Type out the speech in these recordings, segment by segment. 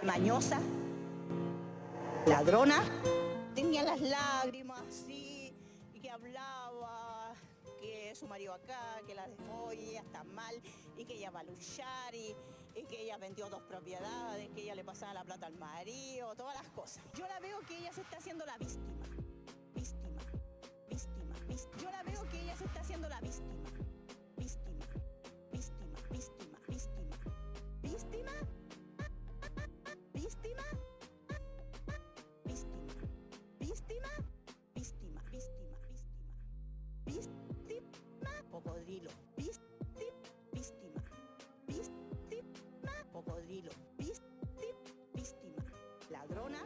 mañosa, ladrona, tenía las lágrimas así, y que hablaba, que su marido acá, que la dejó y ella está mal, y que ella va a luchar, y que ella vendió 2 propiedades, que ella le pasaba la plata al marido, todas las cosas. Yo la veo que ella se está haciendo la víctima, víctima, víctima, víctima. Yo la veo que ella se está haciendo la víctima, víctima, víctima, víctima, víctima, víctima, víctima, víctima, víctima, víctima, víctima, víctima, víctima, cocodrilo, víctima, víctima, cocodrilo, víctima, ladrona.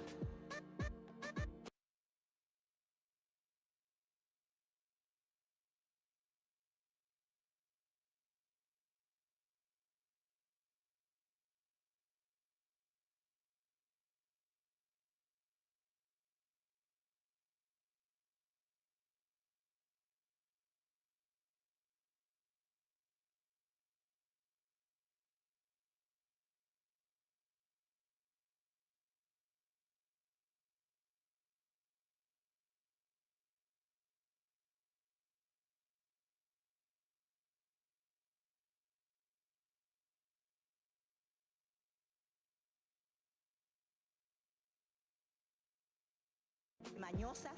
Mañosa,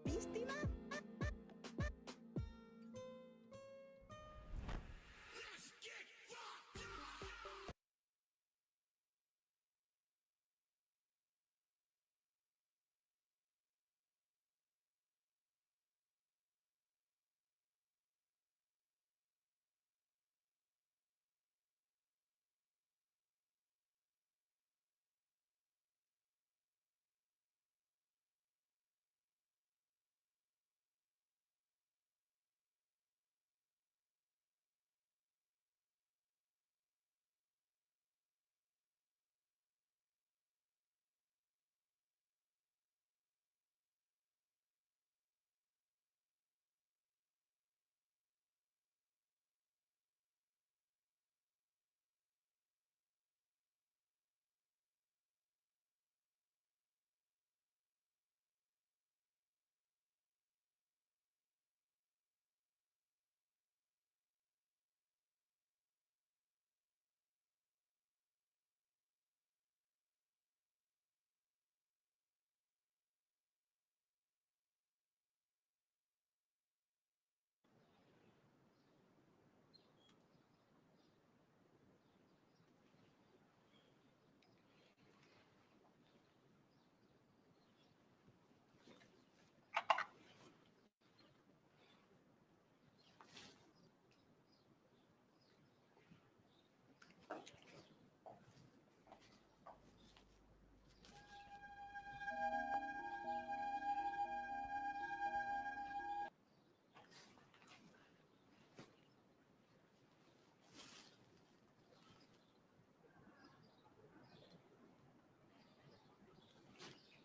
víctima.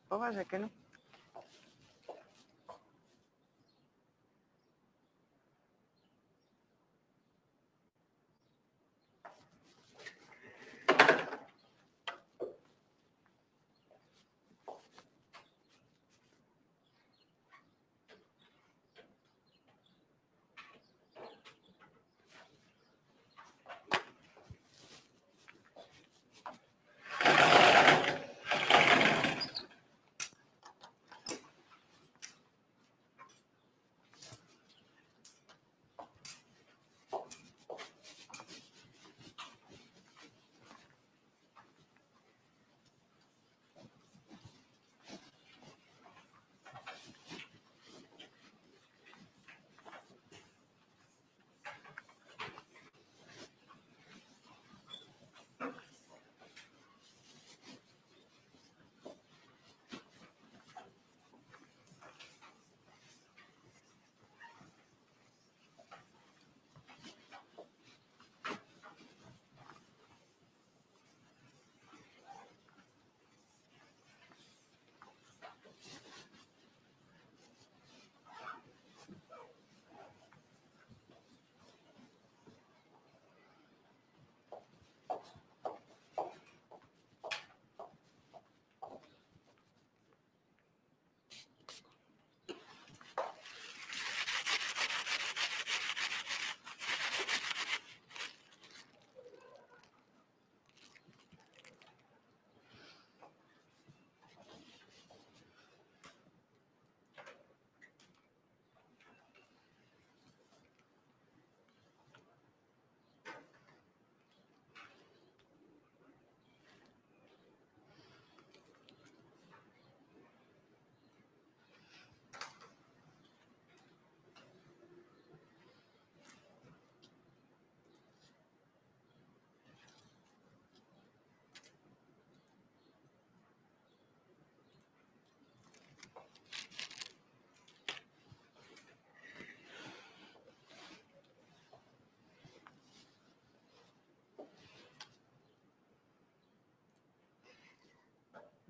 Pues va a ser que no.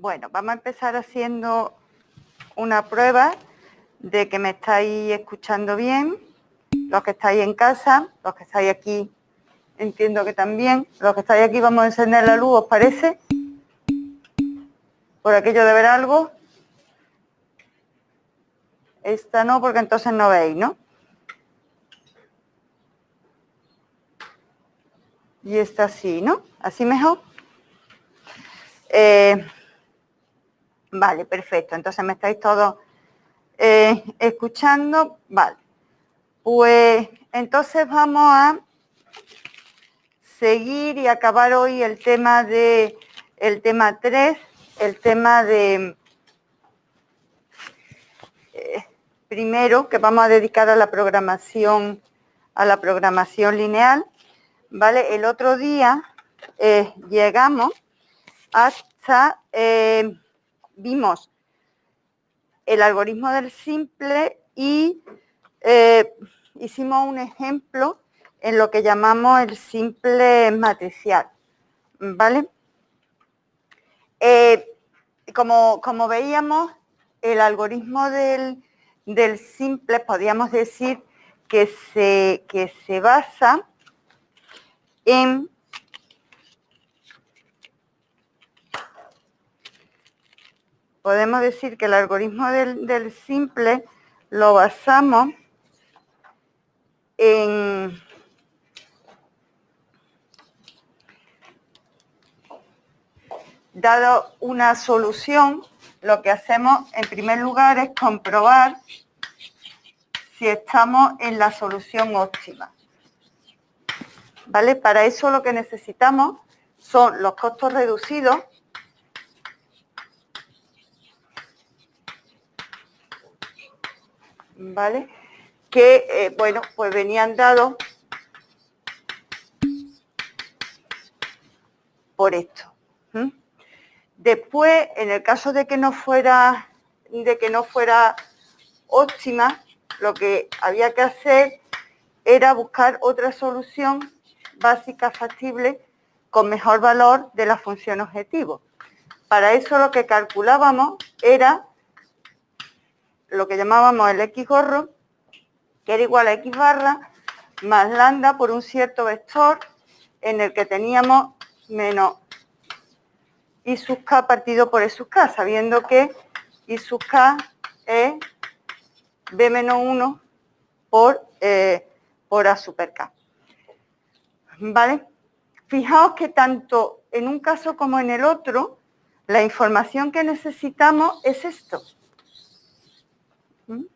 Bueno, vamos a empezar haciendo una prueba de que me estáis escuchando bien. Los que estáis en casa, los que estáis aquí, entiendo que también. Los que estáis aquí vamos a encender la luz, ¿os parece? Por aquello de ver algo. Esta no, porque entonces no veis, ¿no? Y esta sí, ¿no? ¿Así mejor? Vale, perfecto. Entonces me estáis todos escuchando. Vale. Pues entonces vamos a seguir y acabar hoy el tema 3, el tema de primero que vamos a dedicar a la programación lineal, ¿vale? El otro día llegamos hasta vimos el algoritmo del simple y hicimos un ejemplo en lo que llamamos el simple matricial, ¿vale? Como veíamos, el algoritmo del simple, podríamos decir que se basa en podemos decir que el algoritmo del simple lo basamos en dado una solución, lo que hacemos en primer lugar es comprobar si estamos en la solución óptima, ¿vale? Para eso lo que necesitamos son los costos reducidos, ¿vale? Que, bueno, pues venían dados por esto. Después, en el caso de que no fuera óptima, lo que había que hacer era buscar otra solución básica factible con mejor valor de la función objetivo. Para eso lo que calculábamos era lo que llamábamos el X gorro, que era igual a X barra más lambda por un cierto vector en el que teníamos menos I sub k partido por E sub k, sabiendo que I sub k es B menos 1 por A super k. ¿Vale? Fijaos que tanto en un caso como en el otro, la información que necesitamos es esto.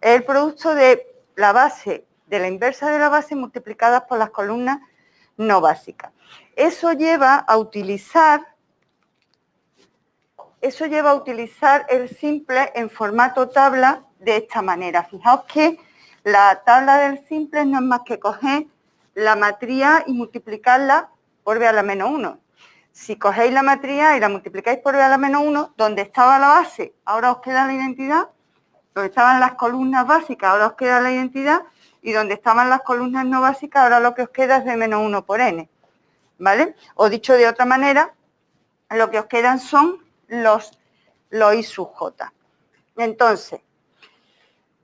Es el producto de la base, de la inversa de la base multiplicadas por las columnas no básicas. Eso lleva a utilizar el simple en formato tabla de esta manera. Fijaos que la tabla del simple no es más que coger la matriz A y multiplicarla por B a la menos 1. Si cogéis la matriz A y la multiplicáis por B a la menos 1, donde estaba la base, ahora os queda la identidad, donde estaban las columnas básicas, ahora os queda la identidad, y donde estaban las columnas no básicas, ahora lo que os queda es B menos 1 por N. ¿Vale? O dicho de otra manera, lo que os quedan son los I sub j. Entonces,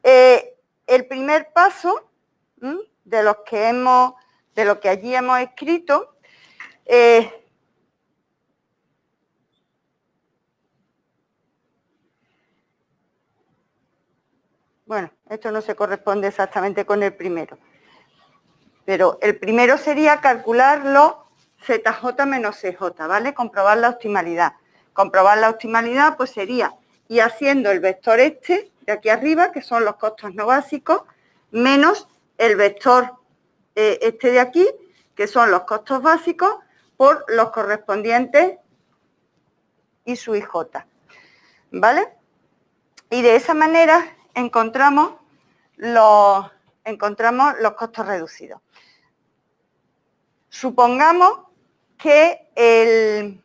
el primer paso de lo que allí hemos escrito, bueno, esto no se corresponde exactamente con el primero, pero el primero sería calcularlo ZJ menos CJ, ¿vale? Comprobar la optimalidad. Comprobar la optimalidad, pues sería ir haciendo el vector este, de aquí arriba, que son los costos no básicos, menos el vector este de aquí, que son los costos básicos, por los correspondientes I sub IJ, ¿vale? Y de esa manera encontramos los costos reducidos. Supongamos que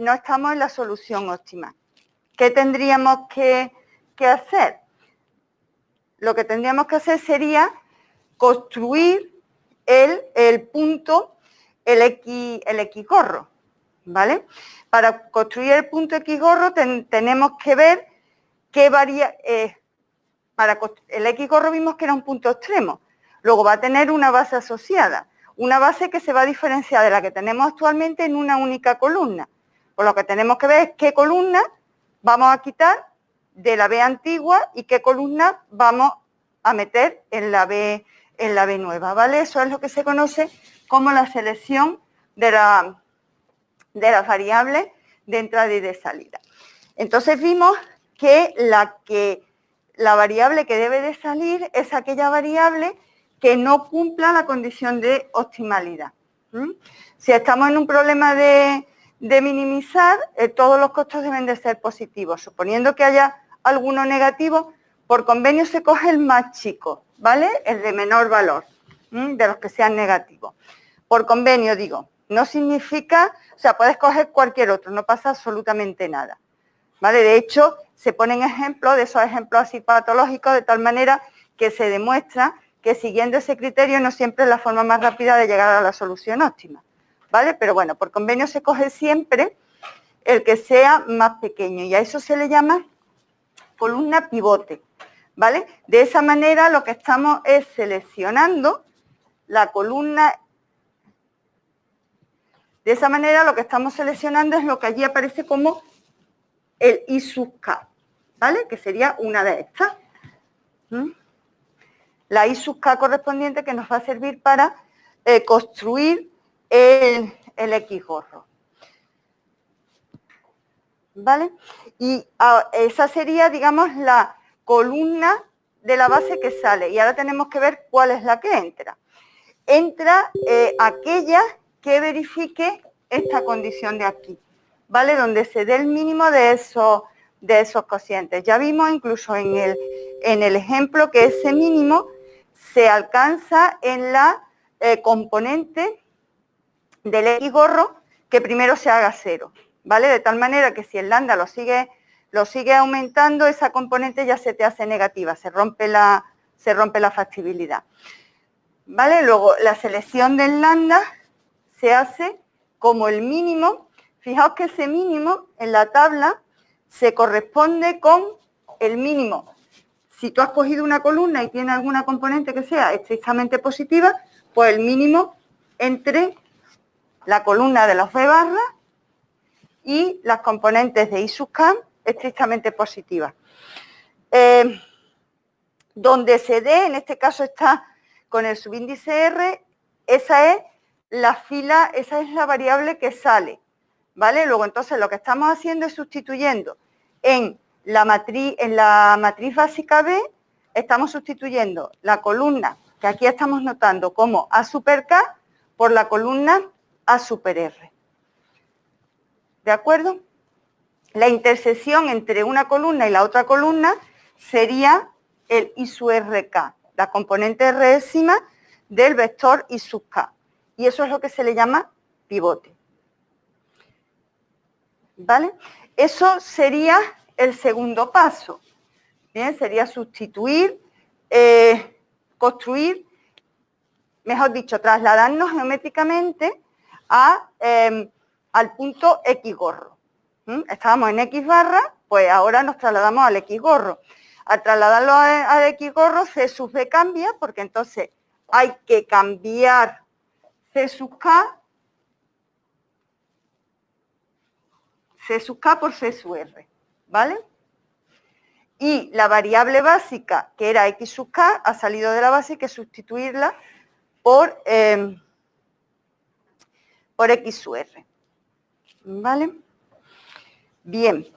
no estamos en la solución óptima. ¿Qué tendríamos que hacer? Lo que tendríamos que hacer sería construir el punto, el X gorro, ¿vale? Para construir el punto X gorro tenemos que ver qué varía. El X gorro vimos que era un punto extremo. Luego va a tener una base asociada. Una base que se va a diferenciar de la que tenemos actualmente en una única columna. Por lo que tenemos que ver es qué columna vamos a quitar de la B antigua y qué columna vamos a meter en la B nueva, ¿vale? Eso es lo que se conoce como la selección de las variables de entrada y de salida. Entonces vimos que la variable que debe de salir es aquella variable que no cumpla la condición de optimalidad. Si estamos en un problema de minimizar, todos los costos deben de ser positivos. Suponiendo que haya alguno negativo, por convenio se coge el más chico, ¿vale? El de menor valor, de los que sean negativos. Por convenio, digo, no significa, o sea, puedes coger cualquier otro, no pasa absolutamente nada, ¿vale? De hecho, se ponen ejemplos de esos ejemplos así patológicos, de tal manera que se demuestra que siguiendo ese criterio no siempre es la forma más rápida de llegar a la solución óptima, ¿vale? Pero bueno, por convenio se coge siempre el que sea más pequeño y a eso se le llama columna pivote, ¿vale? De esa manera lo que estamos es seleccionando la columna. De esa manera lo que estamos seleccionando es lo que allí aparece como el I sub K, ¿vale? Que sería una de estas. La I sub K correspondiente que nos va a servir para construir el X gorro. ¿Vale? Y esa sería, digamos, la columna de la base que sale. Y ahora tenemos que ver cuál es la que entra. Entra aquella que verifique esta condición de aquí, ¿vale? Donde se dé el mínimo de esos cocientes. Ya vimos incluso en el ejemplo que ese mínimo se alcanza en la componente del X gorro que primero se haga 0, ¿vale? De tal manera que si el lambda lo sigue aumentando, esa componente ya se te hace negativa, se rompe la factibilidad, ¿vale? Luego, la selección del lambda se hace como el mínimo. Fijaos que ese mínimo en la tabla se corresponde con el mínimo. Si tú has cogido una columna y tiene alguna componente que sea estrictamente positiva, pues el mínimo entre la columna de las B barras y las componentes de I sub K estrictamente positivas. Donde se dé, en este caso está con el subíndice R, esa es la fila, esa es la variable que sale, ¿vale? Luego entonces lo que estamos haciendo es sustituyendo en la matriz básica B, estamos sustituyendo la columna que aquí estamos notando como A super K por la columna A super R. ¿De acuerdo? La intersección entre una columna y la otra columna sería el I sub RK, la componente résima del vector I sub K. Y eso es lo que se le llama pivote. ¿Vale? Eso sería el segundo paso. Bien, sería sustituir, construir, mejor dicho, trasladarnos geométricamente al punto X gorro. Estábamos en X barra, pues ahora nos trasladamos al X gorro. Al trasladarlo al X gorro, C sub B cambia, porque entonces hay que cambiar C sub K por C sub R, ¿vale? Y la variable básica, que era X sub K, ha salido de la base y hay que sustituirla por X sub R, ¿vale? Bien.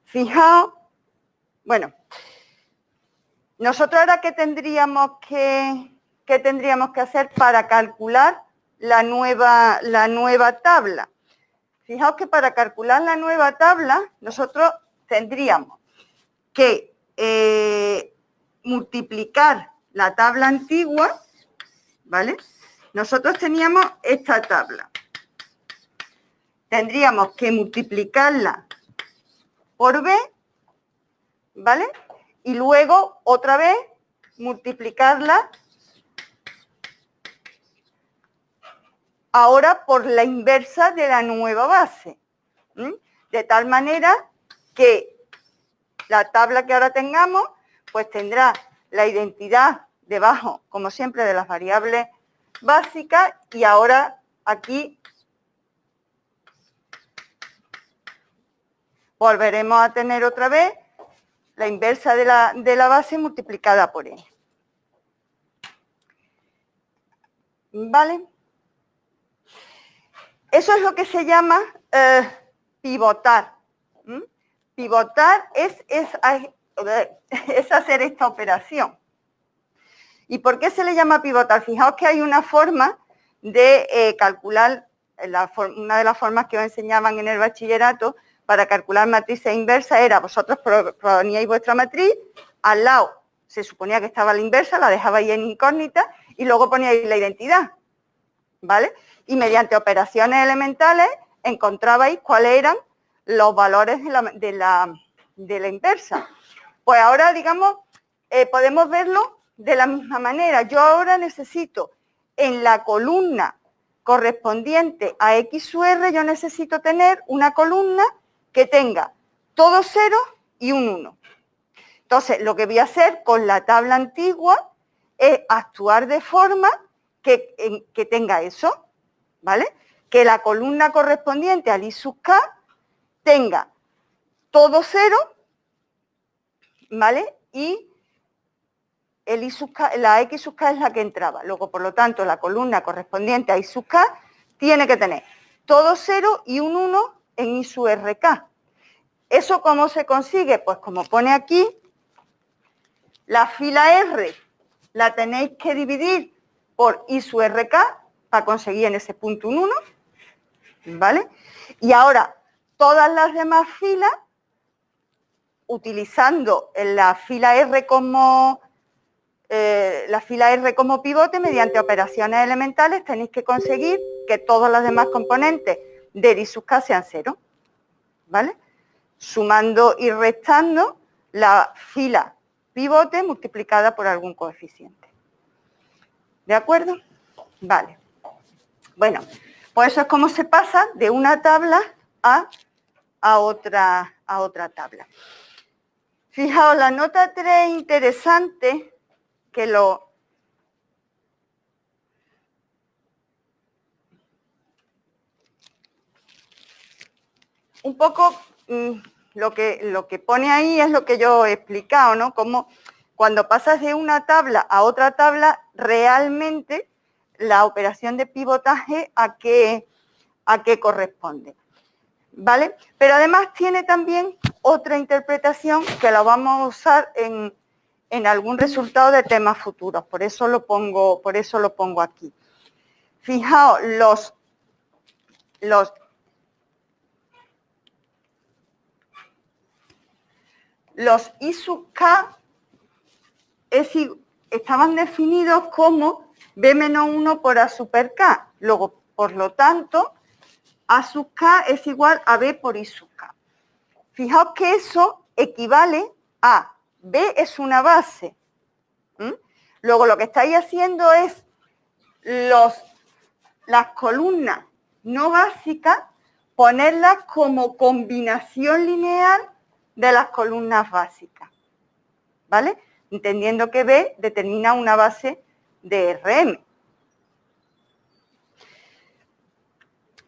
Fijaos, bueno, nosotros ahora ¿qué tendríamos que hacer para calcular la nueva tabla? Fijaos que para calcular la nueva tabla nosotros tendríamos que multiplicar la tabla antigua, ¿vale? Nosotros teníamos esta tabla. Tendríamos que multiplicarla por B, ¿vale? Y luego, otra vez, multiplicarla ahora por la inversa de la nueva base. De tal manera que la tabla que ahora tengamos, pues tendrá la identidad debajo, como siempre, de las variables básicas, y ahora aquí volveremos a tener otra vez la inversa de la base multiplicada por n. ¿Vale? Eso es lo que se llama pivotar. Pivotar es hacer esta operación. ¿Y por qué se le llama pivotar? Fijaos que hay una forma de calcular, una de las formas que os enseñaban en el bachillerato para calcular matrices inversas era, vosotros poníais vuestra matriz, al lado se suponía que estaba la inversa, la dejabais en incógnita y luego poníais la identidad, ¿vale? Y mediante operaciones elementales encontrabais cuáles eran los valores de la inversa. Pues ahora, digamos, podemos verlo de la misma manera. Yo ahora necesito, en la columna correspondiente a X sub R, yo necesito tener una columna que tenga todos ceros y un 1. Entonces, lo que voy a hacer con la tabla antigua es actuar de forma que tenga eso, ¿vale? Que la columna correspondiente al I sub K tenga todo cero, ¿vale? Y el I sub K, la X sub K es la que entraba. Luego, por lo tanto, la columna correspondiente a I sub K tiene que tener todo cero y un 1 en I sub RK. ¿Eso cómo se consigue? Pues como pone aquí, la fila R la tenéis que dividir por I sub RK para conseguir en ese punto un 1, ¿vale? Y ahora, todas las demás filas, utilizando la fila R como pivote, mediante operaciones elementales, tenéis que conseguir que todas las demás componentes del I sub K sean 0, ¿vale? Sumando y restando la fila pivote multiplicada por algún coeficiente. ¿De acuerdo? Vale. Bueno, pues eso es como se pasa de una tabla a otra tabla. Fijaos, la nota 3 interesante, que un poco lo que pone ahí es lo que yo he explicado, ¿no? Como cuando pasas de una tabla a otra tabla, realmente la operación de pivotaje a qué corresponde, ¿vale? Pero además tiene también otra interpretación que la vamos a usar en algún resultado de temas futuros, por eso lo pongo aquí. Fijaos, los I sub K estaban definidos como B menos 1 por A super K. Luego, por lo tanto, A sub K es igual a B por I sub K. Fijaos que eso equivale a B es una base. Luego, lo que estáis haciendo es las columnas no básicas, ponerlas como combinación lineal de las columnas básicas, ¿vale? Entendiendo que B determina una base de RM.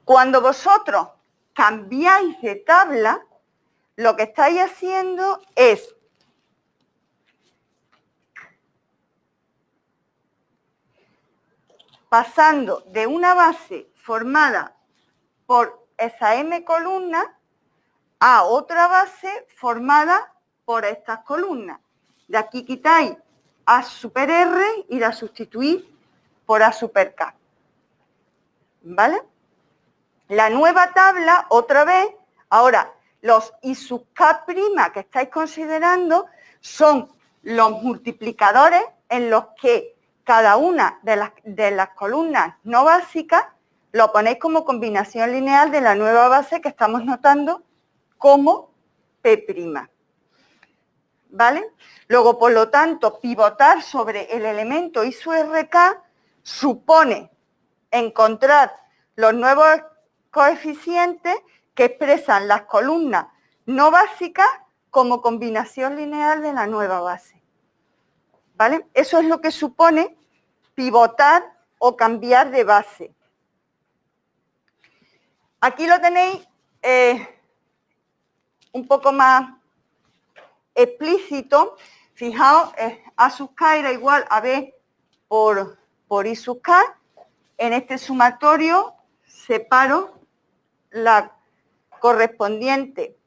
Cuando vosotros cambiáis de tabla, lo que estáis haciendo es pasando de una base formada por esa M columnas a otra base formada por estas columnas. De aquí quitáis A super R y la sustituís por A super K. ¿Vale? La nueva tabla, otra vez, ahora, los I sub K' que estáis considerando son los multiplicadores en los que cada una de las columnas no básicas lo ponéis como combinación lineal de la nueva base que estamos notando como P'. ¿Vale? Luego, por lo tanto, pivotar sobre el elemento I sub RK supone encontrar los nuevos coeficientes que expresan las columnas no básicas como combinación lineal de la nueva base. ¿Vale? Eso es lo que supone pivotar o cambiar de base. Aquí lo tenéis un poco más explícito. Fijaos, A sub k era igual a B por I sub k. En este sumatorio separo la correspondiente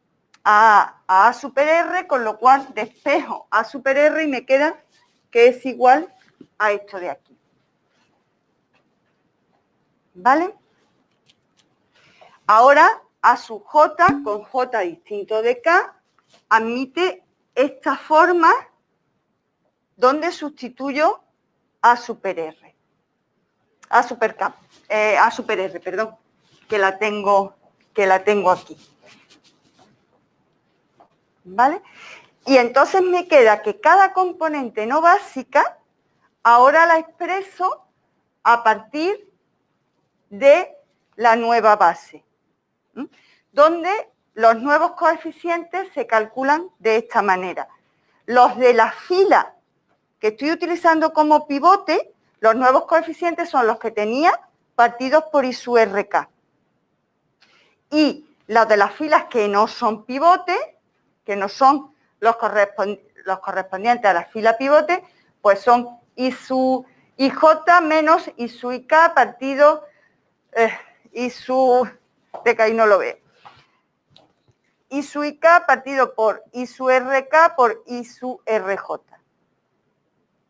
a A super R, con lo cual despejo A super R y me queda que es igual a esto de aquí. ¿Vale? Ahora A sub J con J distinto de K admite esta forma donde sustituyo A super R. A super K. A super R, perdón, que la tengo aquí. ¿Vale? Y entonces me queda que cada componente no básica ahora la expreso a partir de la nueva base, donde los nuevos coeficientes se calculan de esta manera. Los de la fila que estoy utilizando como pivote, los nuevos coeficientes son los que tenía partidos por I sub RK. Y los de las filas que no son pivote, que no son los correspondientes a la fila pivote, pues son I sub IJ menos I sub IK partido I sub, de que ahí no lo veo, I sub IK partido por I sub RK por I sub RJ.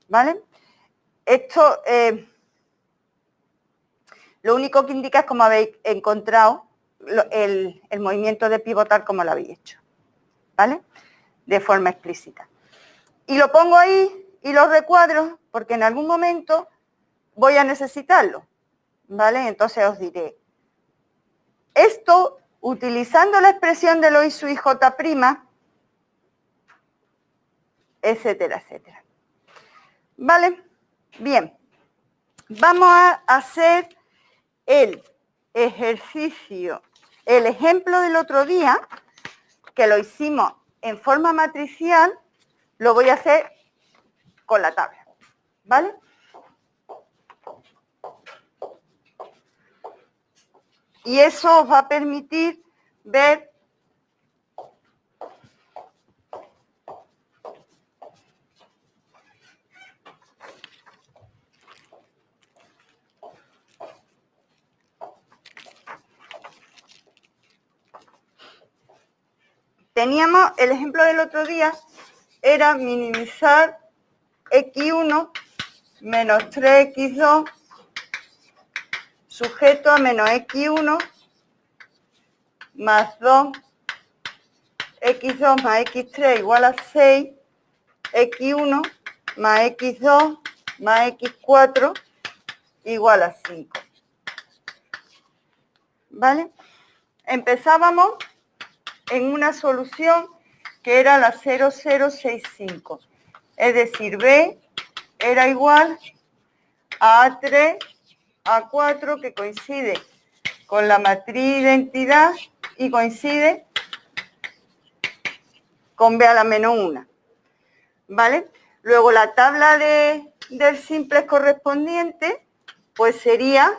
¿Vale? Esto lo único que indica es cómo habéis encontrado el movimiento de pivotar, como lo habéis hecho. ¿Vale? De forma explícita. Y lo pongo ahí y lo recuadro porque en algún momento voy a necesitarlo. ¿Vale? Entonces os diré, esto, utilizando la expresión de lo I sub IJ', etcétera, etcétera. ¿Vale? Bien. Vamos a hacer el ejercicio, el ejemplo del otro día, que lo hicimos en forma matricial, lo voy a hacer con la tabla. ¿Vale? Y eso os va a permitir ver teníamos el ejemplo del otro día, era minimizar X1 menos 3X2 sujeto a menos X1 más 2 X2 más X3 igual a 6, X1 más X2 más X4 igual a 5. ¿Vale? Empezábamos en una solución que era la 0065. Es decir, B era igual a A3, A4, que coincide con la matriz identidad y coincide con B a la menos 1. ¿Vale? Luego la tabla del simples correspondiente, pues sería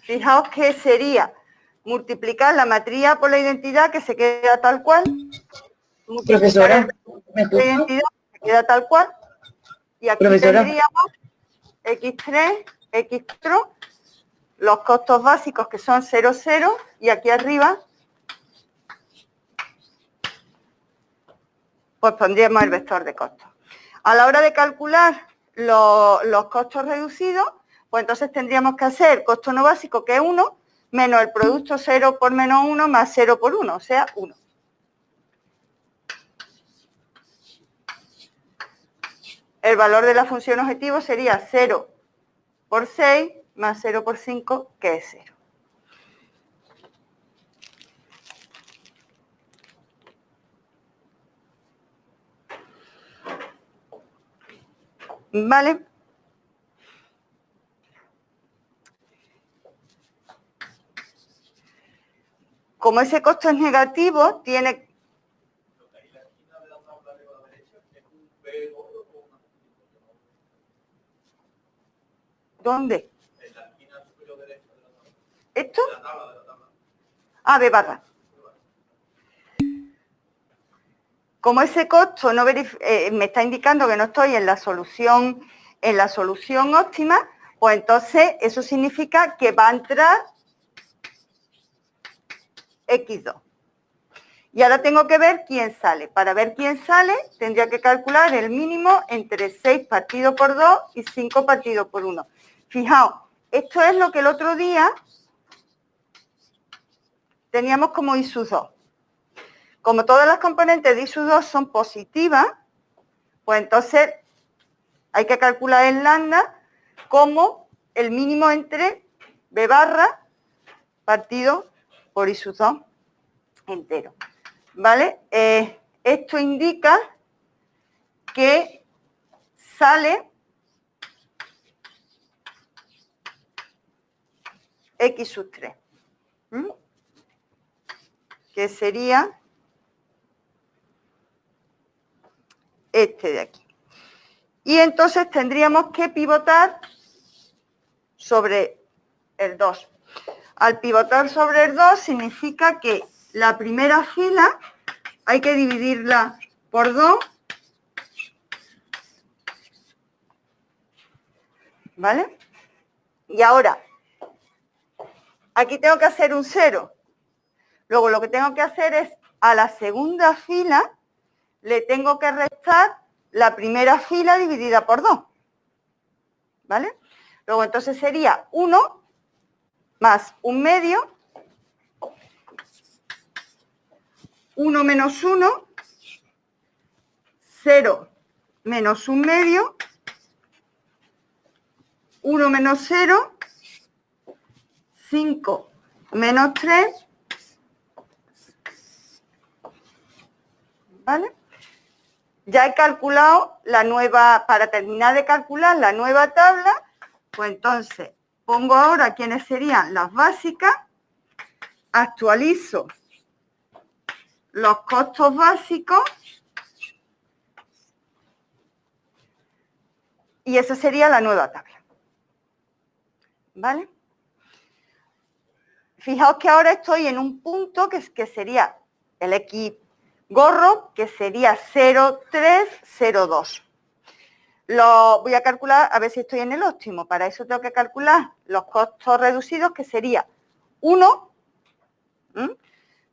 fijaos que sería multiplicar la matriz A por la identidad, que se queda tal cual. Profesora, la identidad se queda tal cual. Y aquí tendríamos X3, X4, los costos básicos que son 0, 0, y aquí arriba pues pondríamos el vector de costos. A la hora de calcular los costos reducidos, pues entonces tendríamos que hacer costo no básico, que es 1, menos el producto 0 por menos 1 más 0 por 1, o sea, 1. El valor de la función objetivo sería 0 por 6 más 0 por 5, que es 0. ¿Vale? Como ese costo es negativo, tiene... ¿Dónde? ¿Esto? Ah, B barra. Como ese costo no me está indicando que no estoy en la solución óptima, pues entonces eso significa que va a entrar X2. Y ahora tengo que ver quién sale. Para ver quién sale, tendría que calcular el mínimo entre 6 partido por 2 y 5 partido por 1. Fijaos, esto es lo que el otro día teníamos como I sub 2. Como todas las componentes de I sub 2 son positivas, pues entonces hay que calcular el lambda como el mínimo entre B barra partido por I sub 2 entero. ¿Vale? Esto indica que sale X sub 3. Que sería este de aquí. Y entonces tendríamos que pivotar sobre el 2. Al pivotar sobre el 2 significa que la primera fila hay que dividirla por 2, ¿vale? Y ahora, aquí tengo que hacer un 0. Luego lo que tengo que hacer es, a la segunda fila, le tengo que restar la primera fila dividida por 2, ¿vale? Luego entonces sería 1 más 1 medio, 1 menos 1, 0 menos 1 medio, 1 menos 0, 5 menos 3, ¿vale? Ya he calculado la nueva, para terminar de calcular la nueva tabla, pues entonces pongo ahora quiénes serían las básicas, actualizo los costos básicos y esa sería la nueva tabla. ¿Vale? Fijaos que ahora estoy en un punto que sería el X gorro, que sería 0,302. Lo voy a calcular a ver si estoy en el óptimo. Para eso tengo que calcular los costos reducidos, que sería 1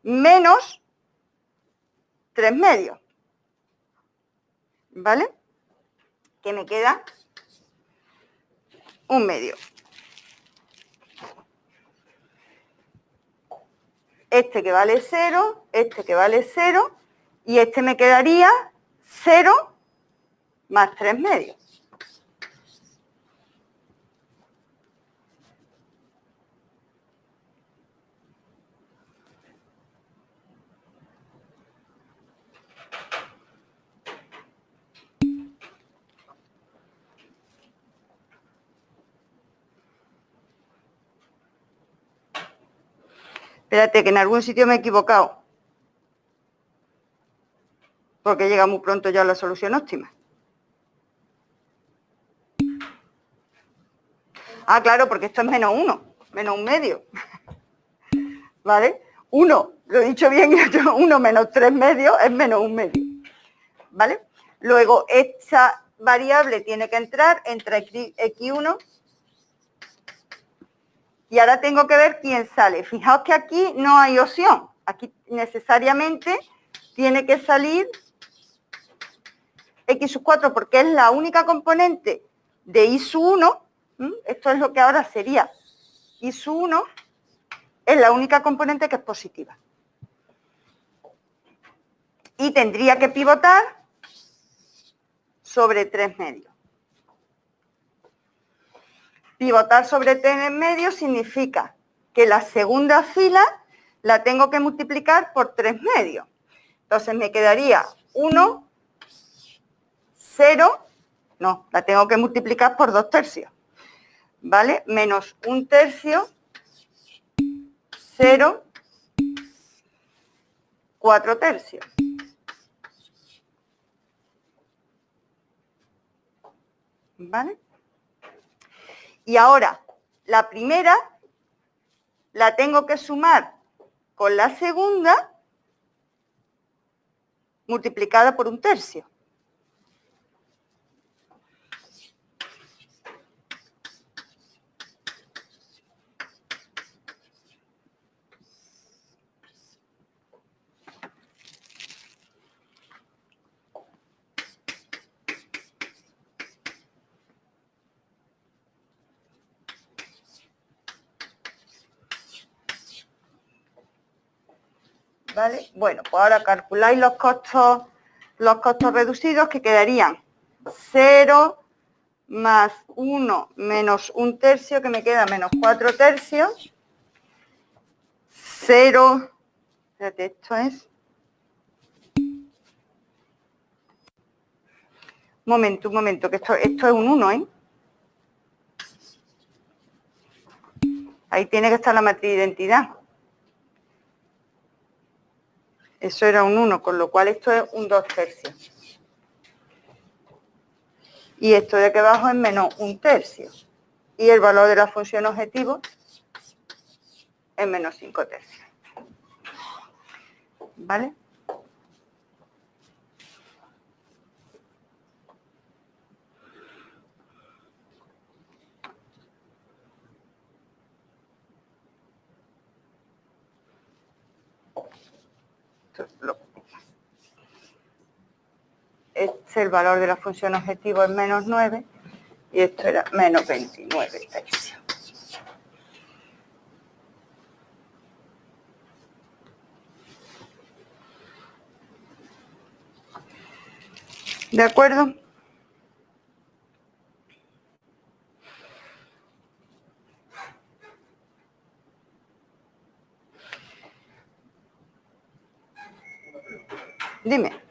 menos 3 medios. ¿Vale? Que me queda 1 medio. Este que vale 0, este que vale 0, y este me quedaría 0 más 3 medios. Espérate, que en algún sitio me he equivocado. Porque llega muy pronto ya la solución óptima. Ah, claro, porque esto es menos 1, menos 1 medio. ¿Vale? 1, lo he dicho bien, 1 menos 3 medios es menos 1 medio. ¿Vale? Luego, esta variable tiene que entrar entre X1 y ahora tengo que ver quién sale. Fijaos que aquí no hay opción. Aquí necesariamente tiene que salir X sub 4 porque es la única componente de I sub 1. Esto es lo que ahora sería I sub 1. Es la única componente que es positiva. Y tendría que pivotar sobre 3 medios. Pivotar sobre 3 medios significa que la segunda fila la tengo que multiplicar por 3 medios. Entonces me quedaría 1, 0 No, la tengo que multiplicar por 2/3. ¿Vale? Menos 1/3, 0, 4/3. ¿Vale? Y ahora, la primera la tengo que sumar con la segunda multiplicada por 1/3. ¿Vale? Bueno, pues ahora calculáis los costos reducidos, que quedarían 0 más 1 menos 1/3, que me queda menos 4/3. 0, espérate, esto es... Un momento, que esto es un 1, ¿eh? Ahí tiene que estar la matriz de identidad. Eso era un 1, con lo cual esto es un 2/3. Y esto de aquí abajo es menos 1/3. Y el valor de la función objetivo es menos 5/3. ¿Vale? Este es el valor de la función objetivo, es menos 9, y esto era menos 29/3. ¿De acuerdo? Dime.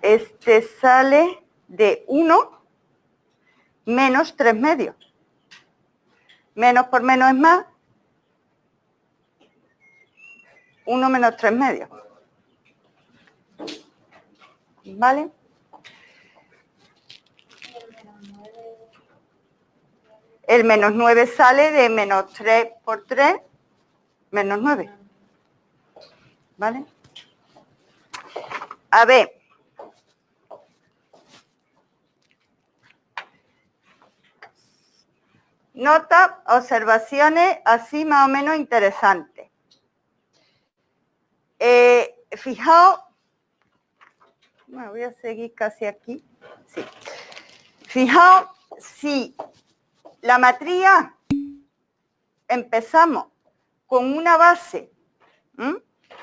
Este sale de 1 menos 3/2. Menos por menos es más. 1 menos 3/2. ¿Vale? El menos 9 sale de menos 3 por 3, menos 9. ¿Vale? A ver. Nota, observaciones así más o menos interesantes. Fijaos, bueno, voy a seguir casi aquí. Sí. Fijaos si la matriz A empezamos con una base,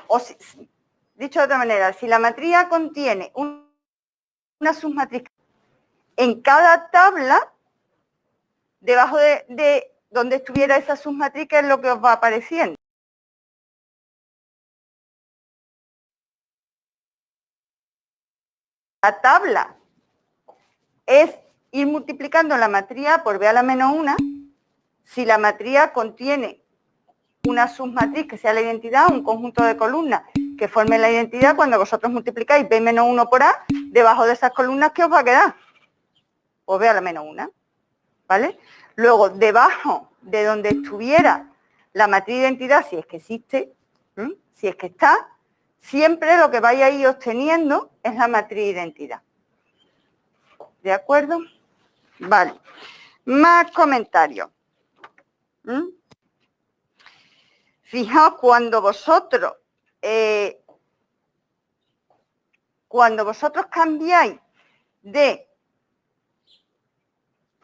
o si, dicho de otra manera, si la matriz A contiene una submatriz en cada tabla, debajo de donde estuviera esa submatriz, ¿qué es lo que os va apareciendo? La tabla es ir multiplicando la matriz A por B a la menos 1. Si la matriz A contiene una submatriz que sea la identidad, un conjunto de columnas que formen la identidad, cuando vosotros multiplicáis B menos 1 por A, debajo de esas columnas, ¿qué os va a quedar? Pues B a la menos 1, ¿vale? Luego, debajo de donde estuviera la matriz de identidad, si es que existe, si es que está, siempre lo que vais a ir obteniendo es la matriz de identidad. ¿De acuerdo? Vale. Más comentarios. Fijaos, cuando vosotros cambiáis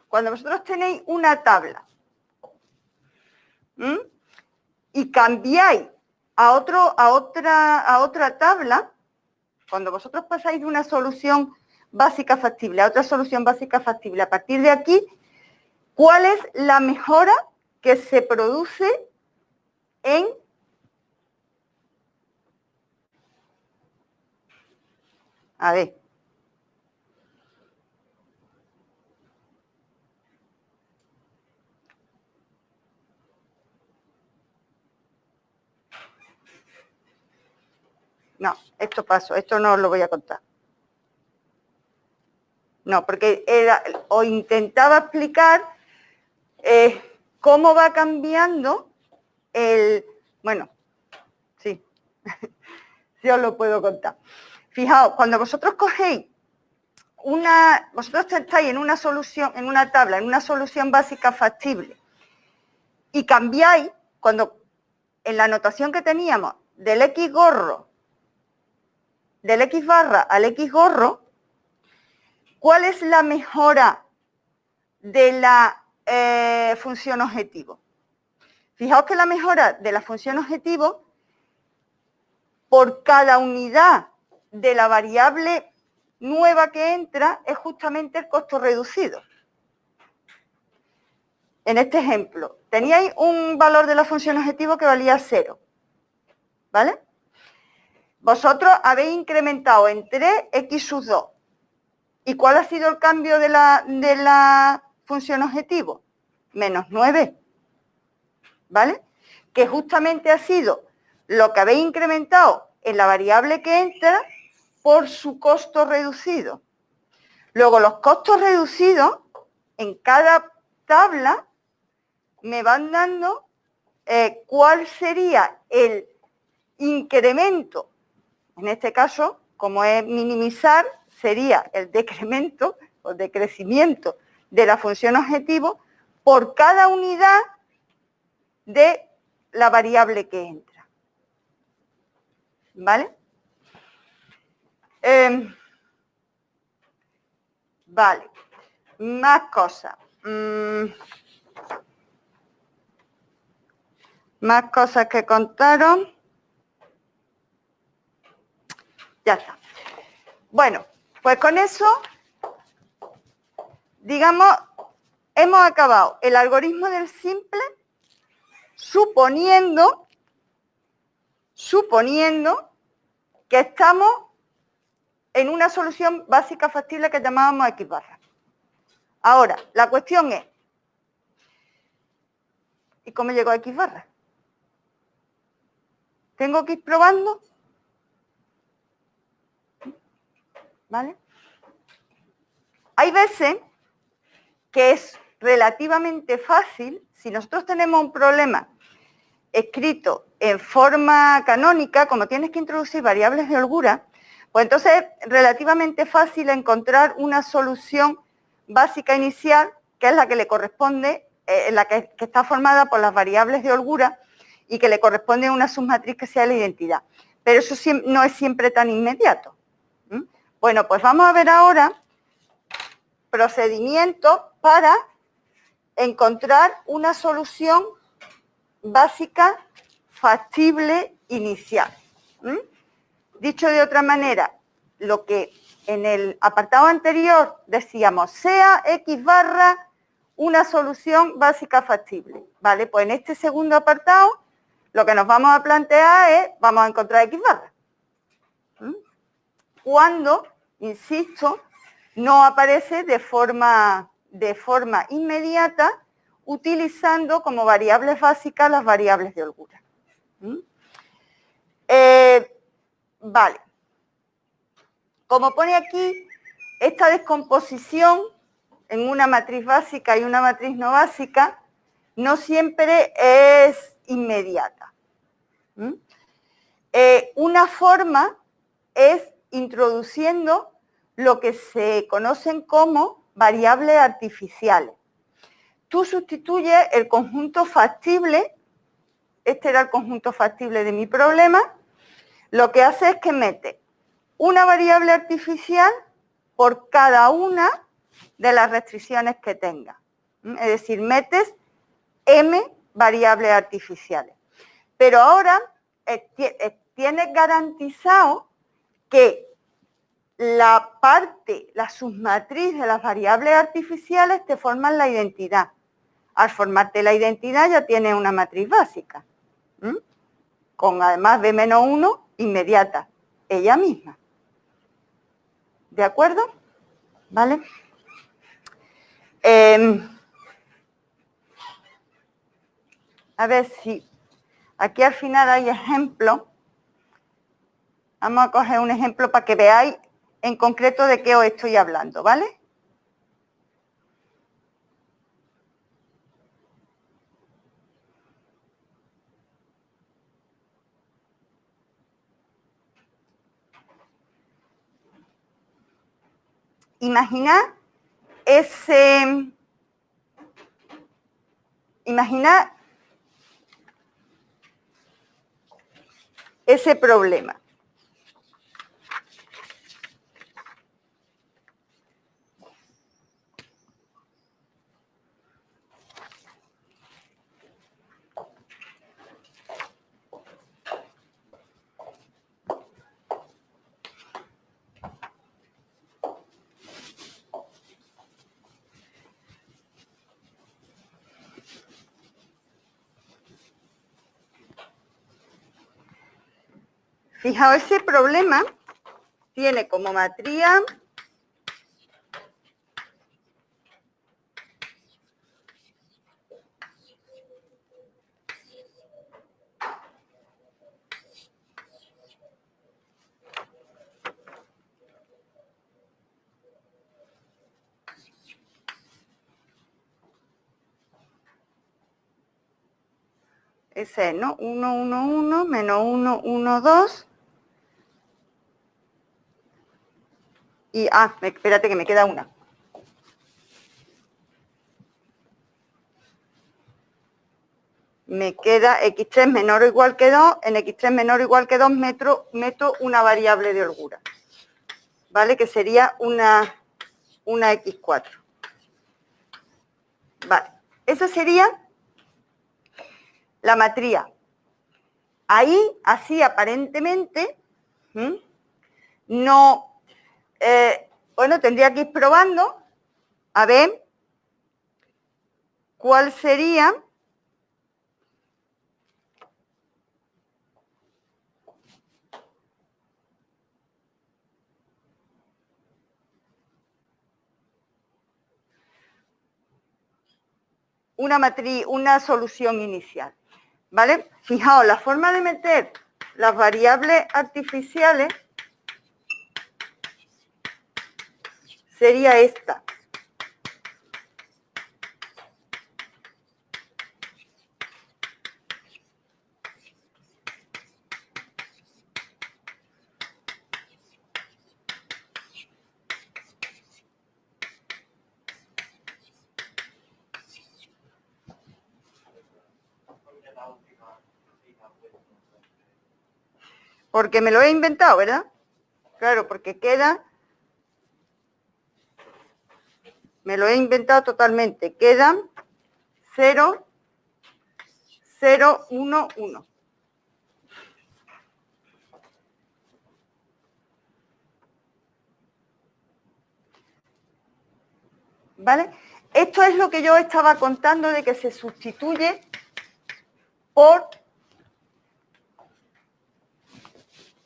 cuando vosotros tenéis una tabla y cambiáis a otra tabla, cuando vosotros pasáis de una solución básica factible a otra solución básica factible, a partir de aquí, ¿cuál es la mejora que se produce en a ver. No, esto paso, esto no os lo voy a contar. No, porque os intentaba explicar cómo va cambiando bueno, sí, sí os lo puedo contar. Fijaos, cuando vosotros cogéis vosotros estáis en una solución, en una tabla, en una solución básica factible, y cambiáis, cuando en la notación que teníamos del X gorro, del X barra al X gorro, ¿cuál es la mejora de la función objetivo? Fijaos que la mejora de la función objetivo por cada unidad de la variable nueva que entra es justamente el costo reducido. En este ejemplo, teníais un valor de la función objetivo que valía 0, ¿vale? Vosotros habéis incrementado en 3 x sub 2. ¿Y cuál ha sido el cambio de la función objetivo? Menos 9, ¿vale? Que justamente ha sido lo que habéis incrementado en la variable que entra por su costo reducido. Luego, los costos reducidos en cada tabla me van dando cuál sería el incremento. En este caso, como es minimizar, sería el decremento o decrecimiento de la función objetivo por cada unidad de la variable que entra. ¿Vale? Vale. Más cosas. Más cosas que contaron. Ya está. Bueno, pues con eso, digamos, hemos acabado el algoritmo del simple suponiendo que estamos en una solución básica factible que llamábamos X barra. Ahora, la cuestión es, ¿y cómo llego a X barra? ¿Tengo que ir probando? ¿Vale? Hay veces que es relativamente fácil, si nosotros tenemos un problema escrito en forma canónica, como tienes que introducir variables de holgura, pues entonces es relativamente fácil encontrar una solución básica inicial, que es la que le corresponde, la que está formada por las variables de holgura y que le corresponde a una submatriz que sea la identidad. Pero eso no es siempre tan inmediato. Bueno, pues vamos a ver ahora procedimientos para encontrar una solución básica factible inicial. Dicho de otra manera, lo que en el apartado anterior decíamos, sea X barra una solución básica factible. ¿Vale? Pues en este segundo apartado lo que nos vamos a plantear es, vamos a encontrar X barra. Cuando, insisto, no aparece de forma inmediata, utilizando como variables básicas las variables de holgura. Vale. Como pone aquí, esta descomposición en una matriz básica y una matriz no básica no siempre es inmediata. Una forma es introduciendo lo que se conocen como variables artificiales. Tú sustituyes el conjunto factible, este era el conjunto factible de mi problema, lo que hace es que mete una variable artificial por cada una de las restricciones que tenga. Es decir, metes m variables artificiales. Pero ahora tienes garantizado que la submatriz de las variables artificiales te forman la identidad. al formarte la identidad ya tienes una matriz básica, con además B-1 inmediata, ella misma. ¿De acuerdo? ¿Vale? A ver si aquí al final hay ejemplos. Vamos a coger un ejemplo para que veáis en concreto de qué os estoy hablando, ¿vale? Imaginad ese problema. Fijaos, ese problema tiene como matriz ese es, ¿no? 1, 1, 1, menos 1, 1, 2. Y, espérate que me queda una. Me queda x3 menor o igual que 2. En x3 menor o igual que 2 meto una variable de holgura. ¿Vale? Que sería una x4. Vale. Esa sería la matriz. Ahí, así aparentemente, no... bueno, tendría que ir probando a ver cuál sería una matriz, una solución inicial, ¿vale? Fijaos, la forma de meter las variables artificiales sería esta. Porque me lo he inventado, ¿verdad? Claro, porque queda... Me lo he inventado totalmente. Quedan 0, 0, 1, 1. ¿Vale? Esto es lo que yo estaba contando de que se sustituye por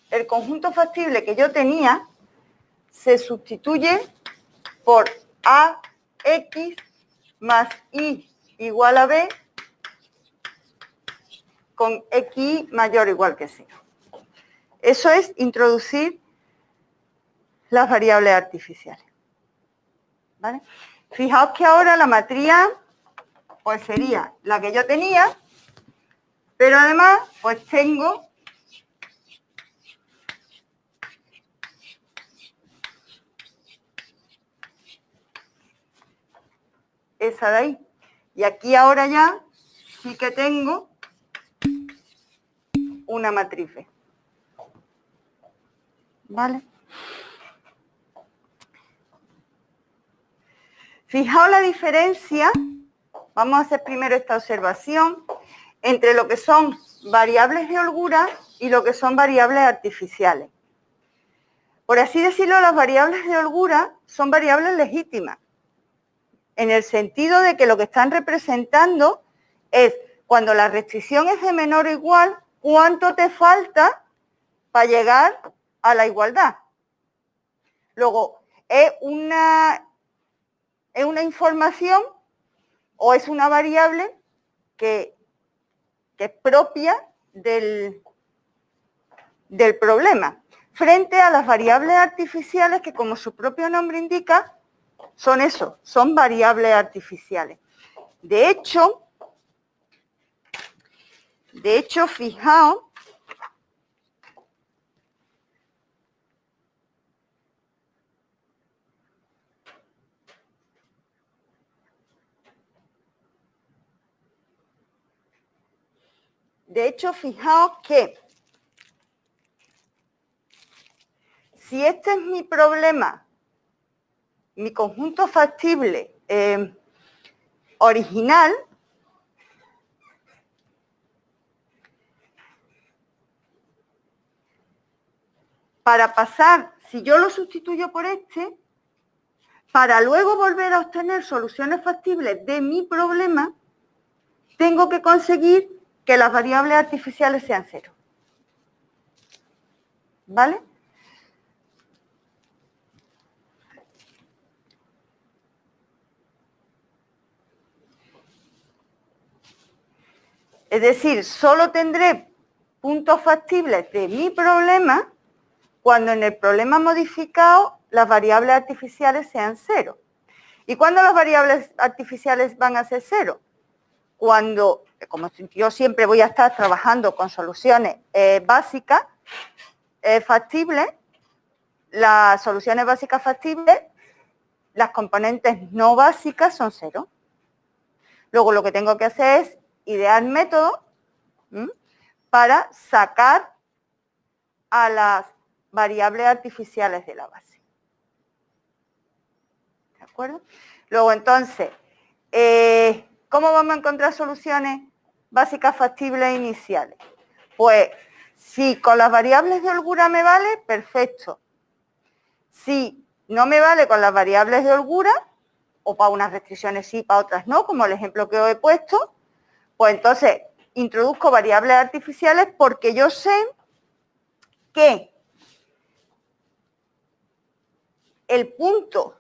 el conjunto factible que yo tenía, se sustituye por AX más Y igual a B con XY mayor o igual que 0. Eso es introducir las variables artificiales. ¿Vale? Fijaos que ahora la matriz pues sería la que yo tenía, pero además pues tengo esa de ahí. Y aquí ahora ya sí que tengo una matriz B. ¿Vale? Fijaos la diferencia, vamos a hacer primero esta observación, entre lo que son variables de holgura y lo que son variables artificiales. Por así decirlo, las variables de holgura son variables legítimas. en el sentido de que lo que están representando es, cuando la restricción es de menor o igual, ¿cuánto te falta para llegar a la igualdad? Luego, ¿es una información o es una variable que es propia del problema, frente a las variables artificiales que, como su propio nombre indica, son eso, son variables artificiales. De hecho, fijaos, que si este es mi problema, mi conjunto factible original, para pasar, si yo lo sustituyo por este, para luego volver a obtener soluciones factibles de mi problema, tengo que conseguir que las variables artificiales sean cero. ¿Vale? Es decir, solo tendré puntos factibles de mi problema cuando en el problema modificado las variables artificiales sean cero. ¿Y cuándo las variables artificiales van a ser cero? Cuando, como yo siempre voy a estar trabajando con soluciones básicas, factibles, las soluciones básicas factibles, las componentes no básicas son cero. Luego lo que tengo que hacer es idear métodos para sacar a las variables artificiales de la base. ¿De acuerdo? Luego, entonces, ¿cómo vamos a encontrar soluciones básicas factibles iniciales? Pues, si con las variables de holgura me vale, perfecto. Si no me vale con las variables de holgura, o para unas restricciones sí, para otras no, como el ejemplo que os he puesto, pues entonces introduzco variables artificiales porque yo sé que el punto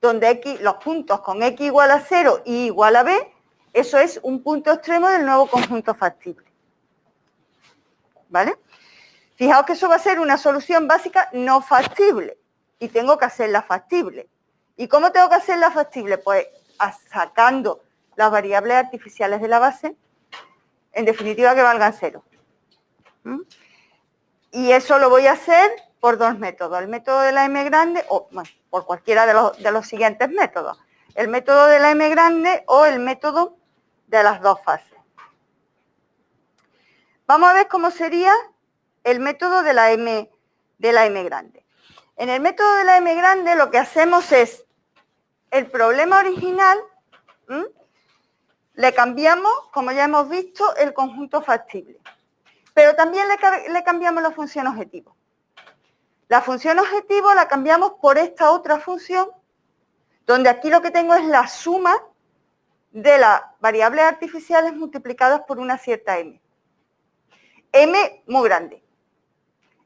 donde x, los puntos con x igual a 0 y igual a b, eso es un punto extremo del nuevo conjunto factible. ¿Vale? Fijaos que eso va a ser una solución básica no factible y tengo que hacerla factible. ¿Y cómo tengo que hacerla factible? Pues sacando las variables artificiales de la base, en definitiva que valgan 0. Y eso lo voy a hacer por dos métodos, el método de la m grande, o bueno, por cualquiera de los siguientes métodos, el método de la m grande o el método de las dos fases. Vamos a ver cómo sería el método de la m grande. En el método de la m grande lo que hacemos es el problema original, le cambiamos, como ya hemos visto, el conjunto factible. Pero también le cambiamos la función objetivo. La función objetivo la cambiamos por esta otra función, donde aquí lo que tengo es la suma de las variables artificiales multiplicadas por una cierta m. M muy grande.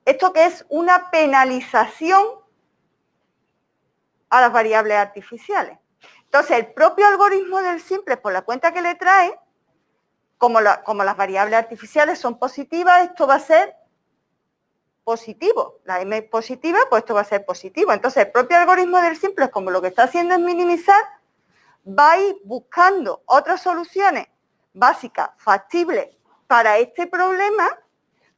Esto que es una penalización a las variables artificiales. Entonces, el propio algoritmo del simple, por la cuenta que le trae, como las variables artificiales son positivas, esto va a ser positivo. La m es positiva, pues esto va a ser positivo. Entonces, el propio algoritmo del simple, como lo que está haciendo es minimizar, va a ir buscando otras soluciones básicas, factibles para este problema,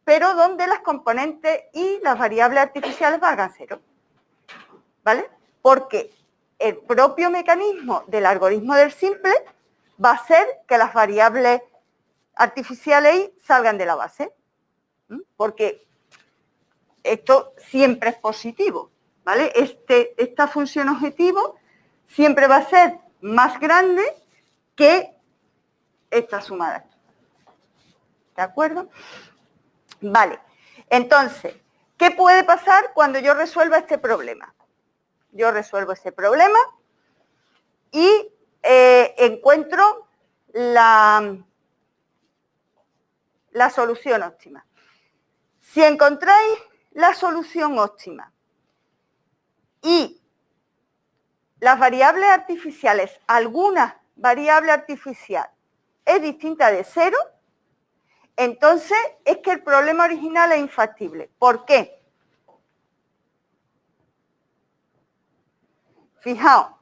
pero donde las componentes y las variables artificiales valgan 0. ¿Vale? Porque el propio mecanismo del algoritmo del simple va a hacer que las variables artificiales y salgan de la base. Porque esto siempre es positivo. ¿Vale? Esta función objetivo siempre va a ser más grande que esta suma de aquí. ¿De acuerdo? Vale. Entonces, ¿qué puede pasar cuando yo resuelva este problema? Yo resuelvo ese problema y encuentro la solución óptima. Si encontráis la solución óptima y las variables artificiales, alguna variable artificial es distinta de 0, entonces es que el problema original es infactible. ¿Por qué? Fijaos,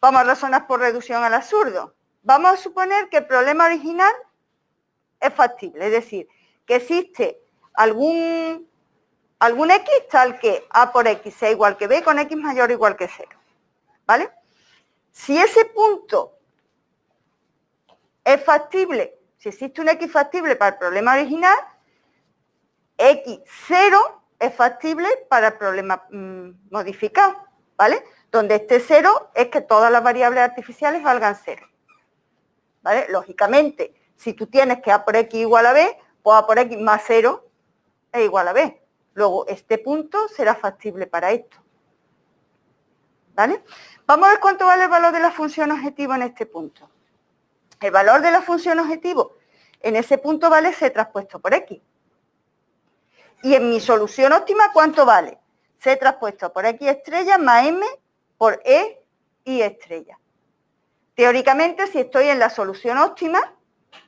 vamos a razonar por reducción al absurdo. Vamos a suponer que el problema original es factible, es decir, que existe algún X tal que A por X sea igual que B con X mayor o igual que 0. ¿Vale? Si ese punto es factible, si existe un X factible para el problema original, X0 es factible para el problema modificado, ¿vale? Donde esté 0 es que todas las variables artificiales valgan 0. ¿Vale? Lógicamente, si tú tienes que A por X igual a B, pues A por X más 0 es igual a B. Luego, este punto será factible para esto. ¿Vale? Vamos a ver cuánto vale el valor de la función objetivo en este punto. El valor de la función objetivo en ese punto vale C traspuesto por X. Y en mi solución óptima, ¿cuánto vale? C traspuesto por X estrella más M por E y estrella. Teóricamente, si estoy en la solución óptima,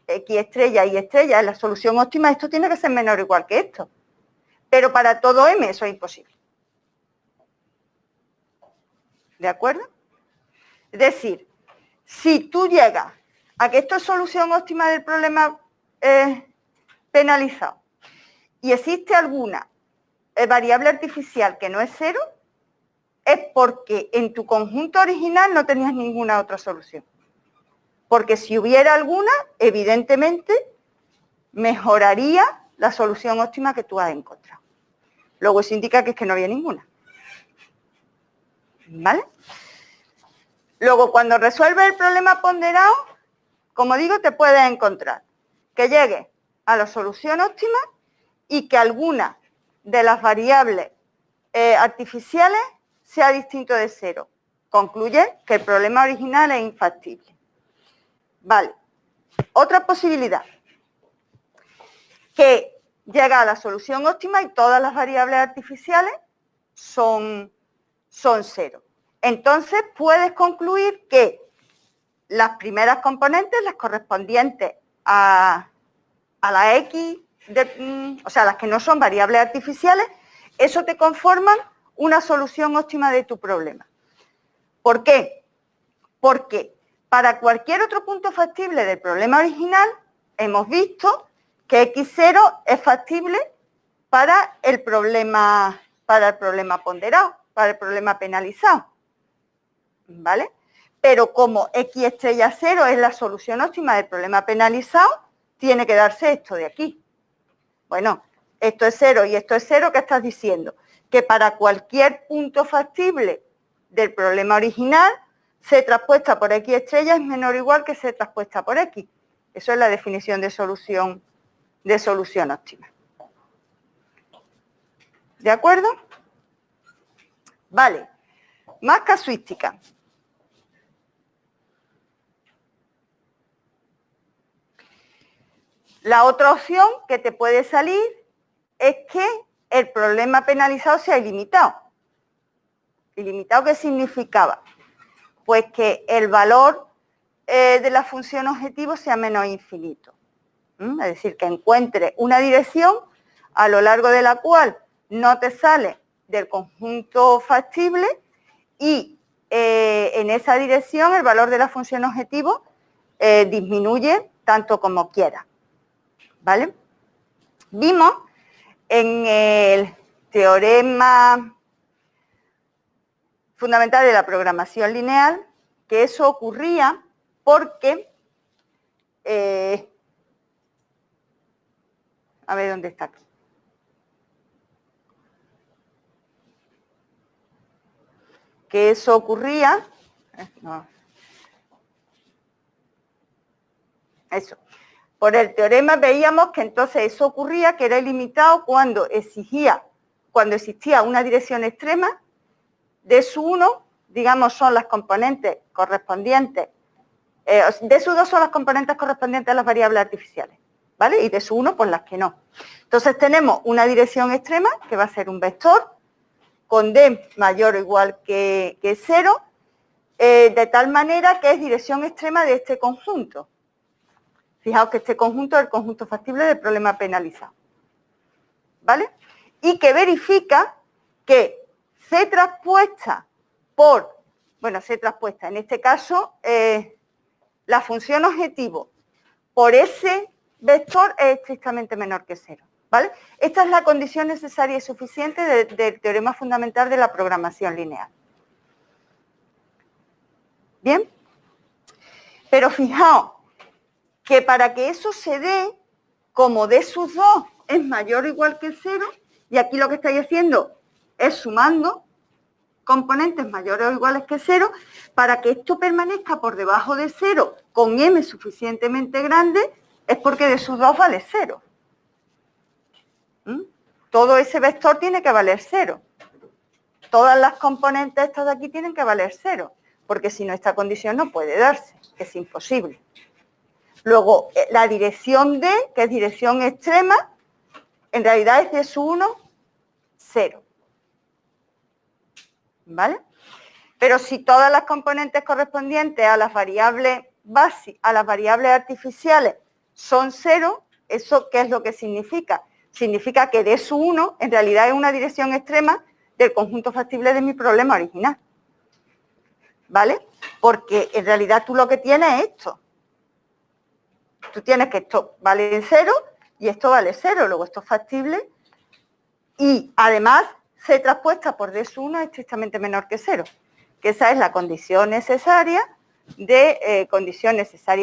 X estrella y estrella en la solución óptima, esto tiene que ser menor o igual que esto. Pero para todo M eso es imposible. ¿De acuerdo? Es decir, si tú llegas a que esto es solución óptima del problema penalizado y existe alguna variable artificial que no es 0, es porque en tu conjunto original no tenías ninguna otra solución. Porque si hubiera alguna, evidentemente, mejoraría la solución óptima que tú has encontrado. Luego eso indica que es que no había ninguna. ¿Vale? Luego, cuando resuelves el problema ponderado, como digo, te puedes encontrar que llegues a la solución óptima y que alguna de las variables artificiales sea distinto de 0. Concluye que el problema original es infactible. Vale. Otra posibilidad. Que llega a la solución óptima y todas las variables artificiales son 0. Entonces, puedes concluir que las primeras componentes, las correspondientes a la X, o sea, las que no son variables artificiales, eso te conforman una solución óptima de tu problema. ¿Por qué? Porque para cualquier otro punto factible del problema original, hemos visto que X0 es factible para el problema ponderado, para el problema penalizado. ¿Vale? Pero como X estrella 0 es la solución óptima del problema penalizado, tiene que darse esto de aquí. Bueno, esto es 0 y esto es 0, ¿qué estás diciendo? Que para cualquier punto factible del problema original, C traspuesta por X estrella es menor o igual que C traspuesta por X. Eso es la definición de solución óptima. ¿De acuerdo? Vale. Más casuística. La otra opción que te puede salir es que el problema penalizado sea ilimitado. ¿Ilimitado qué significaba? Pues que el valor de la función objetivo sea menos infinito. Es decir, que encuentre una dirección a lo largo de la cual no te sale del conjunto factible y en esa dirección el valor de la función objetivo disminuye tanto como quiera. ¿Vale? Vimos en el teorema fundamental de la programación lineal que eso ocurría porque, a ver dónde está aquí. Que eso ocurría, no, eso. Por el teorema veíamos que entonces eso ocurría, que era ilimitado cuando existía una dirección extrema de su 1, digamos, son las componentes correspondientes D sub 2 son las componentes correspondientes a las variables artificiales, ¿vale? Y D sub 1, pues las que no. Entonces tenemos una dirección extrema, que va a ser un vector, con D mayor o igual que 0, de tal manera que es dirección extrema de este conjunto. Fijaos que este conjunto es el conjunto factible del problema penalizado, ¿vale? Y que verifica que C traspuesta por, bueno, C traspuesta, en este caso, la función objetivo por ese vector es estrictamente menor que 0, ¿vale? Esta es la condición necesaria y suficiente del teorema fundamental de la programación lineal. ¿Bien? Pero fijaos que para que eso se dé, como D sub 2 es mayor o igual que 0, y aquí lo que estáis haciendo es sumando componentes mayores o iguales que 0, para que esto permanezca por debajo de 0 con m suficientemente grande, es porque D sub 2 vale 0. Todo ese vector tiene que valer 0. Todas las componentes estas de aquí tienen que valer 0, porque si no, esta condición no puede darse, es imposible. Luego, la dirección D, que es dirección extrema, en realidad es D sub 1, 0. ¿Vale? Pero si todas las componentes correspondientes a las variables básicas, a las variables artificiales son 0, ¿eso qué es lo que significa? Significa que D sub 1 en realidad es una dirección extrema del conjunto factible de mi problema original. ¿Vale? Porque en realidad tú lo que tienes es esto. Tú tienes que esto vale 0 y esto vale 0, luego esto es factible y además C traspuesta por D sub 1 es estrictamente menor que 0, que esa es la condición necesaria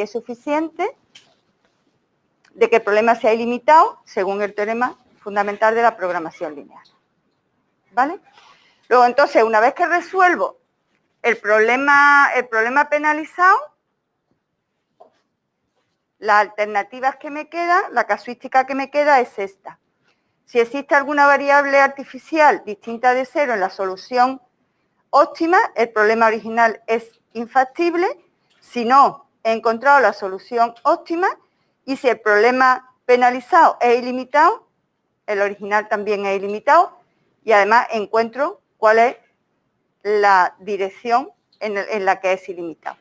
y suficiente de que el problema sea ilimitado según el teorema fundamental de la programación lineal. ¿Vale? Luego entonces, una vez que resuelvo el problema penalizado, las alternativas que me quedan, la casuística que me queda es esta. Si existe alguna variable artificial distinta de 0 en la solución óptima, el problema original es infactible. Si no, he encontrado la solución óptima. Y si el problema penalizado es ilimitado, el original también es ilimitado. Y además encuentro cuál es la dirección en la que es ilimitado.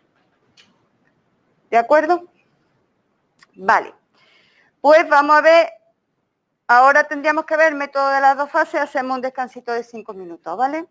¿De acuerdo? Vale, pues vamos a ver, ahora tendríamos que ver el método de las dos fases, hacemos un descansito de 5 minutos, ¿vale?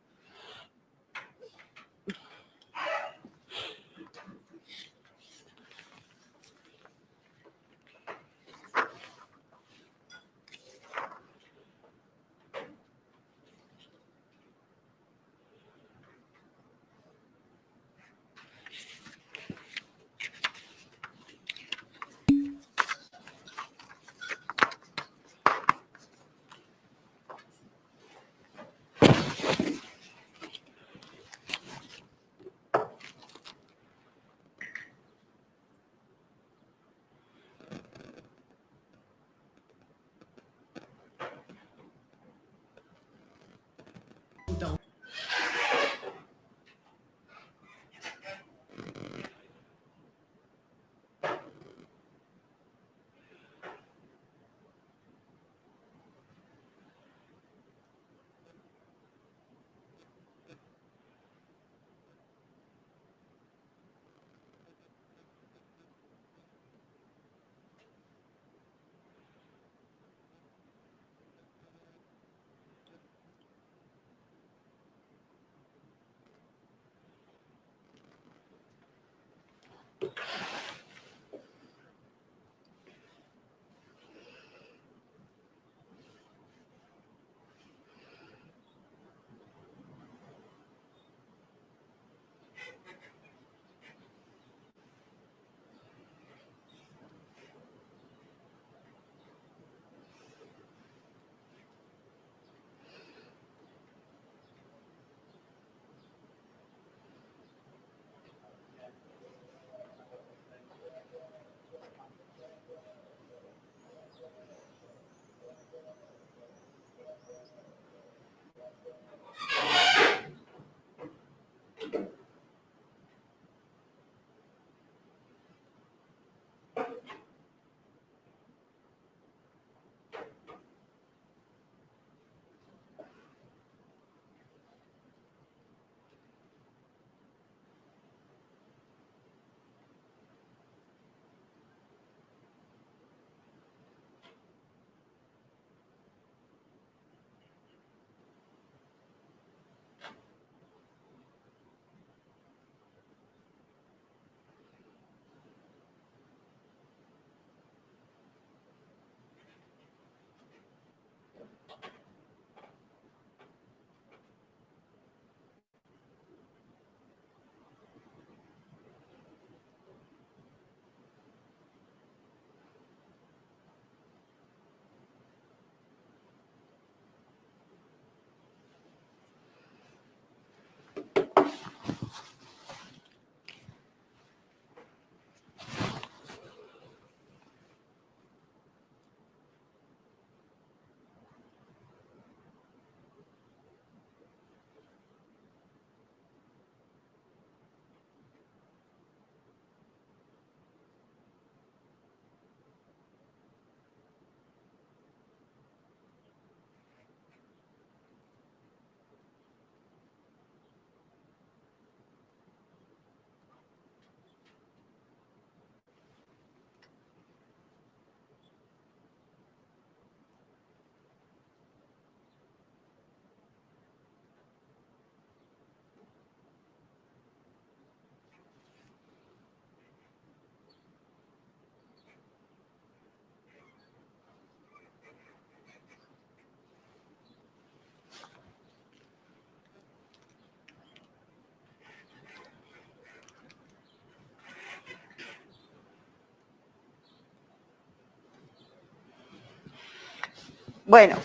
Bueno,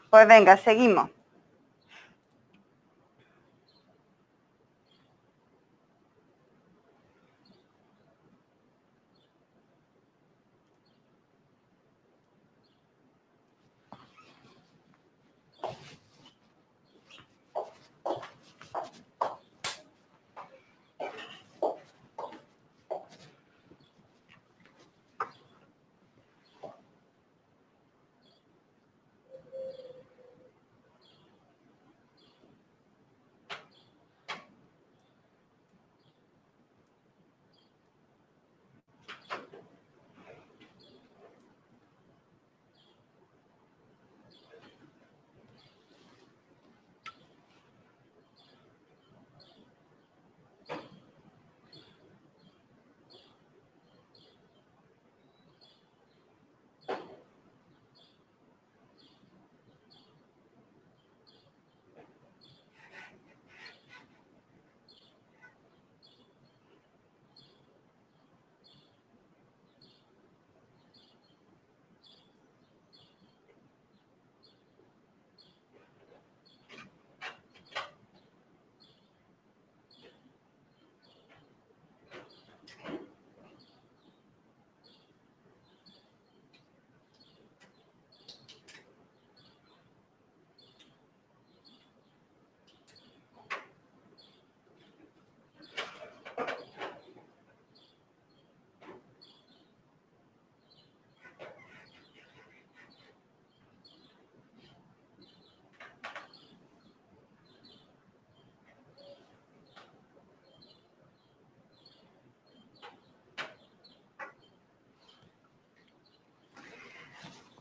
pues venga, seguimos.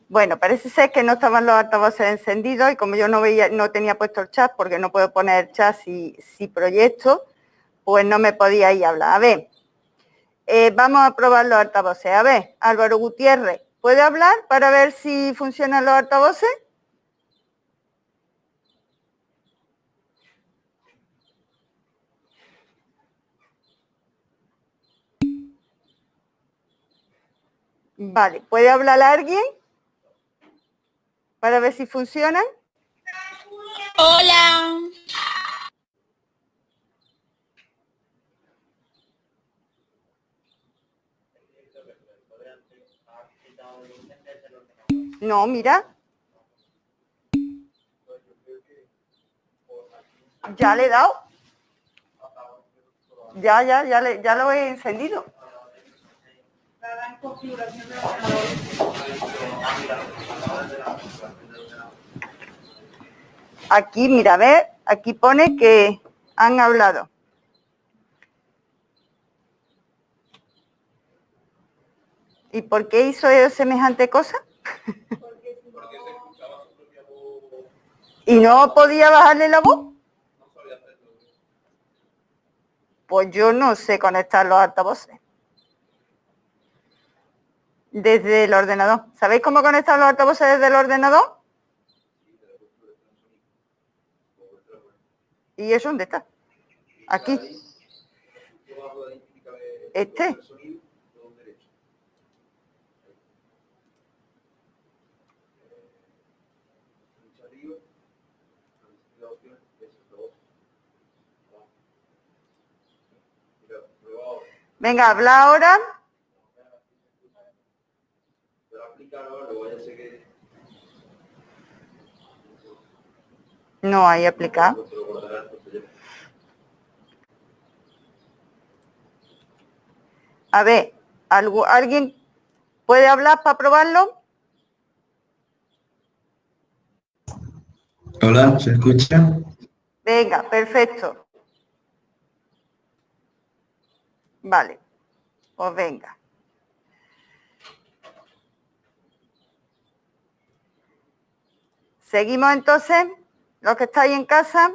Bueno, parece ser que no estaban los altavoces encendidos y como yo no tenía puesto el chat, porque no puedo poner el chat si proyecto, pues no me podíais hablar. A ver, vamos a probar los altavoces. A ver, Álvaro Gutiérrez, ¿puede hablar para ver si funcionan los altavoces? Vale, ¿puede hablar alguien para ver si funcionan? Hola. No, mira. Ya le he dado. Ya lo he encendido. Aquí, mira, a ver, aquí pone que han hablado. ¿Y por qué hizo semejante cosa? ¿Y no podía bajarle la voz? Pues yo no sé conectar los altavoces. Desde el ordenador. ¿Sabéis cómo conectar los altavoces desde el ordenador? ¿Y eso dónde está? Aquí. Este. Venga, habla ahora. No hay aplicado. A ver, ¿alguien puede hablar para probarlo? Hola, ¿se escucha? Venga, perfecto. Vale, pues venga. Seguimos entonces, los que estáis en casa.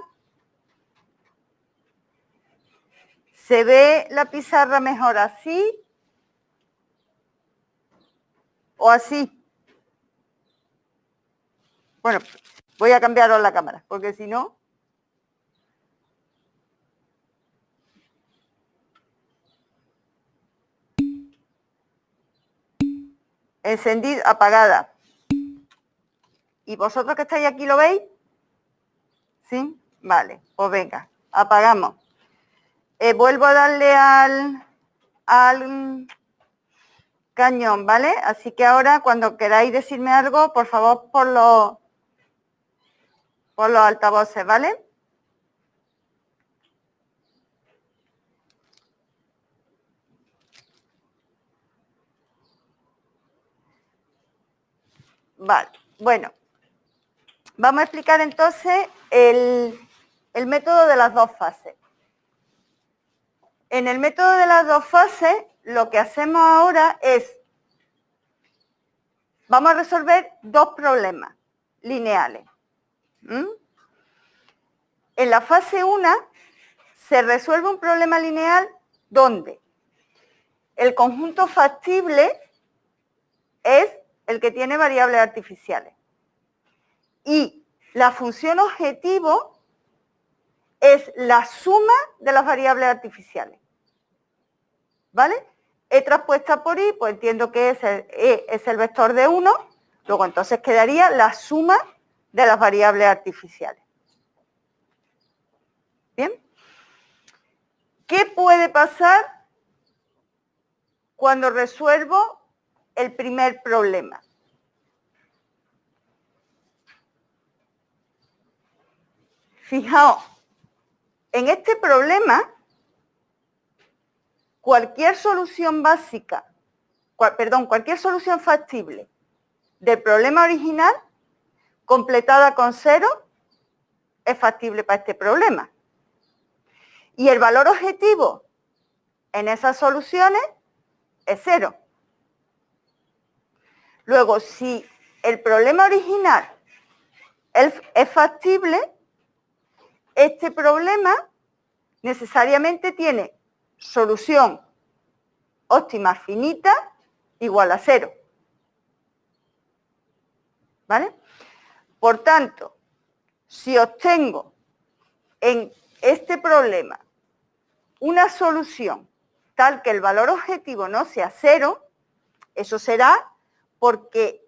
¿Se ve la pizarra mejor así o así? Bueno, voy a cambiaros la cámara, porque si no... Encendido, apagada. ¿Y vosotros que estáis aquí lo veis? ¿Sí? Vale, pues venga, apagamos. Vuelvo a darle al cañón, ¿vale? Así que ahora, cuando queráis decirme algo, por favor, por los altavoces, ¿vale? Vale, bueno. Vamos a explicar entonces el método de las dos fases. En el método de las dos fases, lo que hacemos ahora es, vamos a resolver dos problemas lineales. En la fase 1 se resuelve un problema lineal donde el conjunto factible es el que tiene variables artificiales. Y la función objetivo es la suma de las variables artificiales. ¿Vale? E traspuesta por I, pues entiendo que E es el vector de 1, luego entonces quedaría la suma de las variables artificiales. ¿Bien? ¿Qué puede pasar cuando resuelvo el primer problema? Fijaos, en este problema, cualquier solución básica, cualquier solución factible del problema original, completada con 0, es factible para este problema. Y el valor objetivo en esas soluciones es 0. Luego, si el problema original es factible, este problema necesariamente tiene solución óptima finita igual a 0. ¿Vale? Por tanto, si obtengo en este problema una solución tal que el valor objetivo no sea 0, eso será porque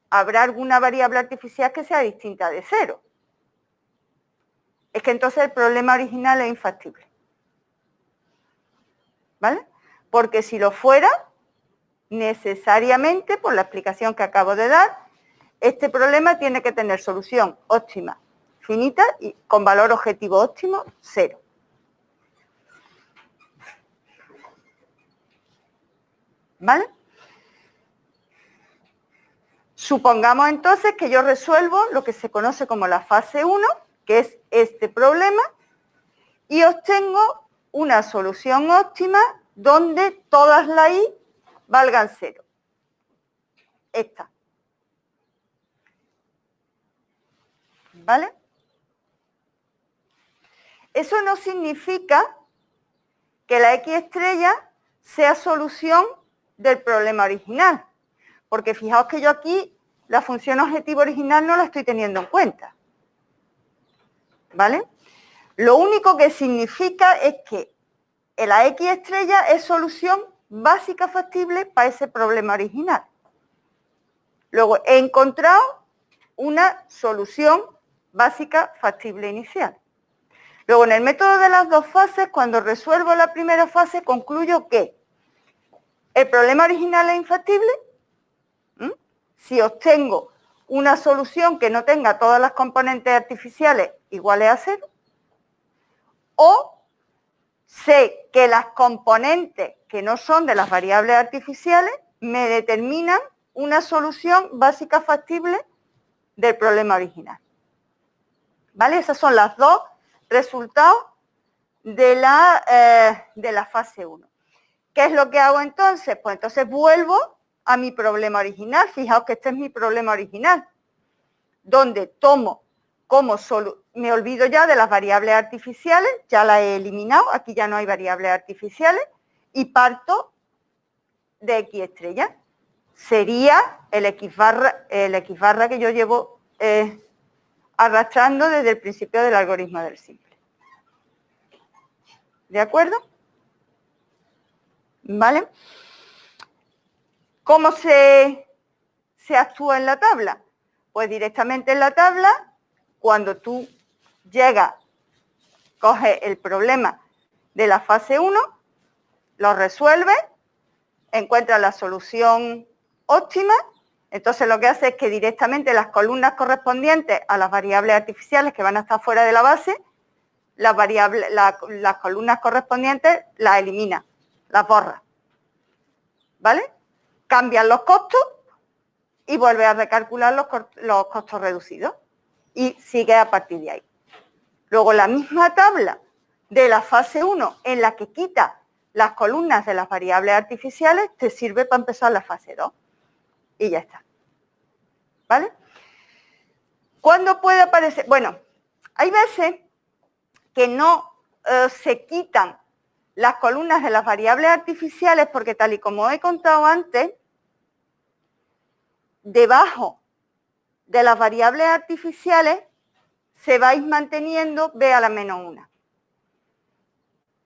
habrá alguna variable artificial que sea distinta de 0. Es que entonces el problema original es infactible. ¿Vale? Porque si lo fuera, necesariamente, por la explicación que acabo de dar, este problema tiene que tener solución óptima finita y con valor objetivo óptimo 0. ¿Vale? Supongamos entonces que yo resuelvo lo que se conoce como la fase 1, que es este problema, y obtengo una solución óptima donde todas las i valgan 0. Esta. ¿Vale? Eso no significa que la X estrella sea solución del problema original, porque fijaos que yo aquí la función objetivo original no la estoy teniendo en cuenta. ¿Vale? Lo único que significa es que la X estrella es solución básica factible para ese problema original. Luego he encontrado una solución básica factible inicial. Luego, en el método de las dos fases, cuando resuelvo la primera fase, concluyo que el problema original es infactible. Si obtengo una solución que no tenga todas las componentes artificiales iguales a 0, o sé que las componentes que no son de las variables artificiales me determinan una solución básica factible del problema original. ¿Vale? Esos son los dos resultados de la fase 1. ¿Qué es lo que hago entonces? Pues entonces vuelvo a mi problema original. Fijaos que este es mi problema original, donde tomo como me olvido ya de las variables artificiales, ya las he eliminado, aquí ya no hay variables artificiales, y parto de X estrella. Sería el X barra que yo llevo arrastrando desde el principio del algoritmo del simple. ¿De acuerdo? ¿Vale? ¿Cómo se actúa en la tabla? Pues directamente en la tabla, cuando tú llegas, coges el problema de la fase 1, lo resuelves, encuentras la solución óptima. Entonces lo que hace es que directamente las columnas correspondientes a las variables artificiales que van a estar fuera de la base, las columnas correspondientes las elimina, las borra, ¿vale? Cambian los costos y vuelve a recalcular los costos reducidos y sigue a partir de ahí. Luego la misma tabla de la fase 1 en la que quita las columnas de las variables artificiales te sirve para empezar la fase 2 y ya está. ¿Vale? ¿Cuándo puede aparecer? Bueno, hay veces que no se quitan las columnas de las variables artificiales porque, tal y como he contado antes, debajo de las variables artificiales se vais manteniendo b a la menos 1.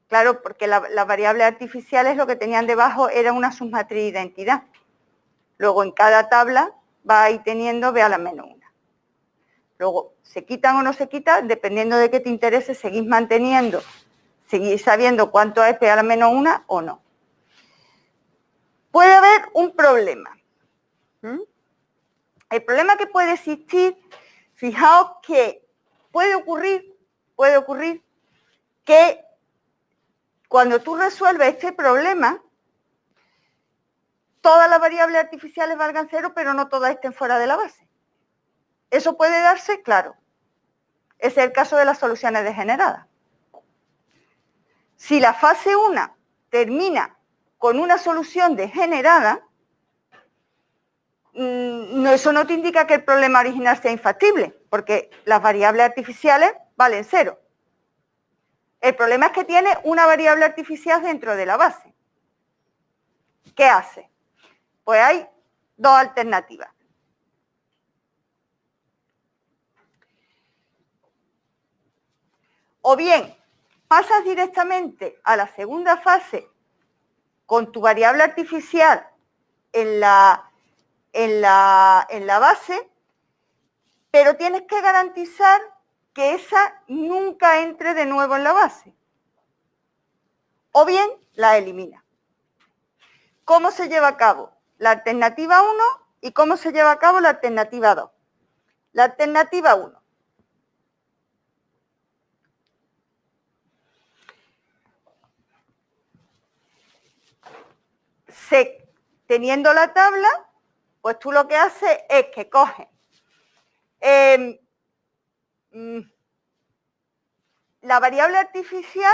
Claro, porque las variables artificiales lo que tenían debajo era una submatriz de identidad. Luego en cada tabla va a ir teniendo b a la menos 1. Luego, se quitan o no se quitan, dependiendo de qué te interese, seguís manteniendo, seguís sabiendo cuánto es b a la menos 1 o no. Puede haber un problema. El problema que puede existir, fijaos que puede ocurrir que cuando tú resuelves este problema, todas las variables artificiales valgan 0, pero no todas estén fuera de la base. ¿Eso puede darse? Claro. Ese es el caso de las soluciones degeneradas. Si la fase 1 termina con una solución degenerada, eso no te indica que el problema original sea infactible, porque las variables artificiales valen 0. El problema es que tiene una variable artificial dentro de la base. ¿Qué hace? Pues hay dos alternativas. O bien, pasas directamente a la segunda fase con tu variable artificial en la base, pero tienes que garantizar que esa nunca entre de nuevo en la base. O bien, la elimina. ¿Cómo se lleva a cabo la alternativa 1 y cómo se lleva a cabo la alternativa 2? La alternativa 1. Teniendo la tabla, pues tú lo que haces es que coges la variable artificial,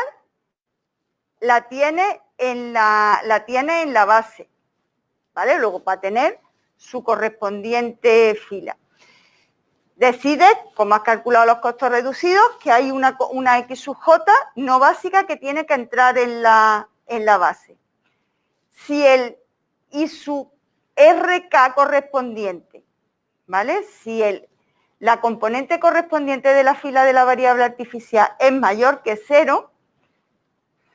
la tiene en la base, ¿vale? Luego para tener su correspondiente fila. Decides, como has calculado los costos reducidos, que hay una X sub J no básica que tiene que entrar en la base. Si el I sub RK correspondiente, ¿vale? Si la componente correspondiente de la fila de la variable artificial es mayor que 0,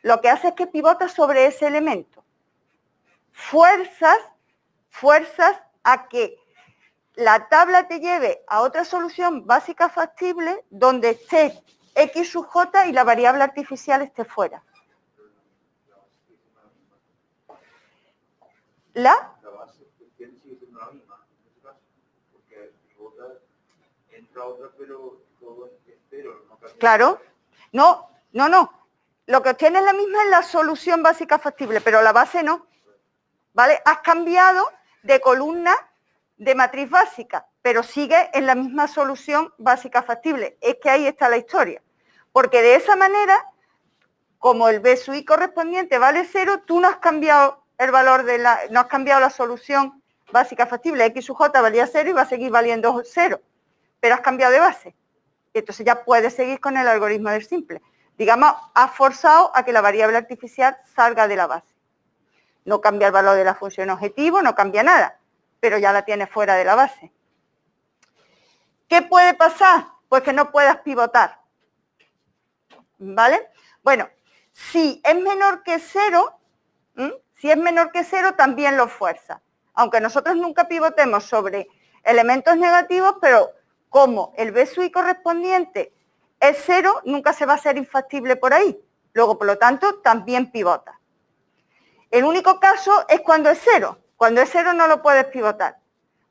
lo que hace es que pivotas sobre ese elemento. Fuerzas a que la tabla te lleve a otra solución básica factible donde esté X sub J y la variable artificial esté fuera. La base sigue siendo la misma en este caso, porque entra otra, pero todo es 0. Claro, no. Lo que obtienes la misma es la solución básica factible, pero la base no. ¿Vale? Has cambiado de columna de matriz básica, pero sigue en la misma solución básica factible. Es que ahí está la historia. Porque de esa manera, como el B sub I correspondiente vale 0, tú no has cambiado el valor no has cambiado la solución básica factible. X sub J valía 0 y va a seguir valiendo 0, pero has cambiado de base. Y entonces ya puedes seguir con el algoritmo del simple. Digamos, has forzado a que la variable artificial salga de la base. No cambia el valor de la función objetivo, no cambia nada, pero ya la tienes fuera de la base. ¿Qué puede pasar? Pues que no puedas pivotar. ¿Vale? Bueno, si es menor que 0, también lo fuerza. Aunque nosotros nunca pivotemos sobre elementos negativos, pero como el B sub I correspondiente es 0, nunca se va a hacer infactible por ahí. Luego, por lo tanto, también pivota. El único caso es cuando es 0. Cuando es 0 no lo puedes pivotar,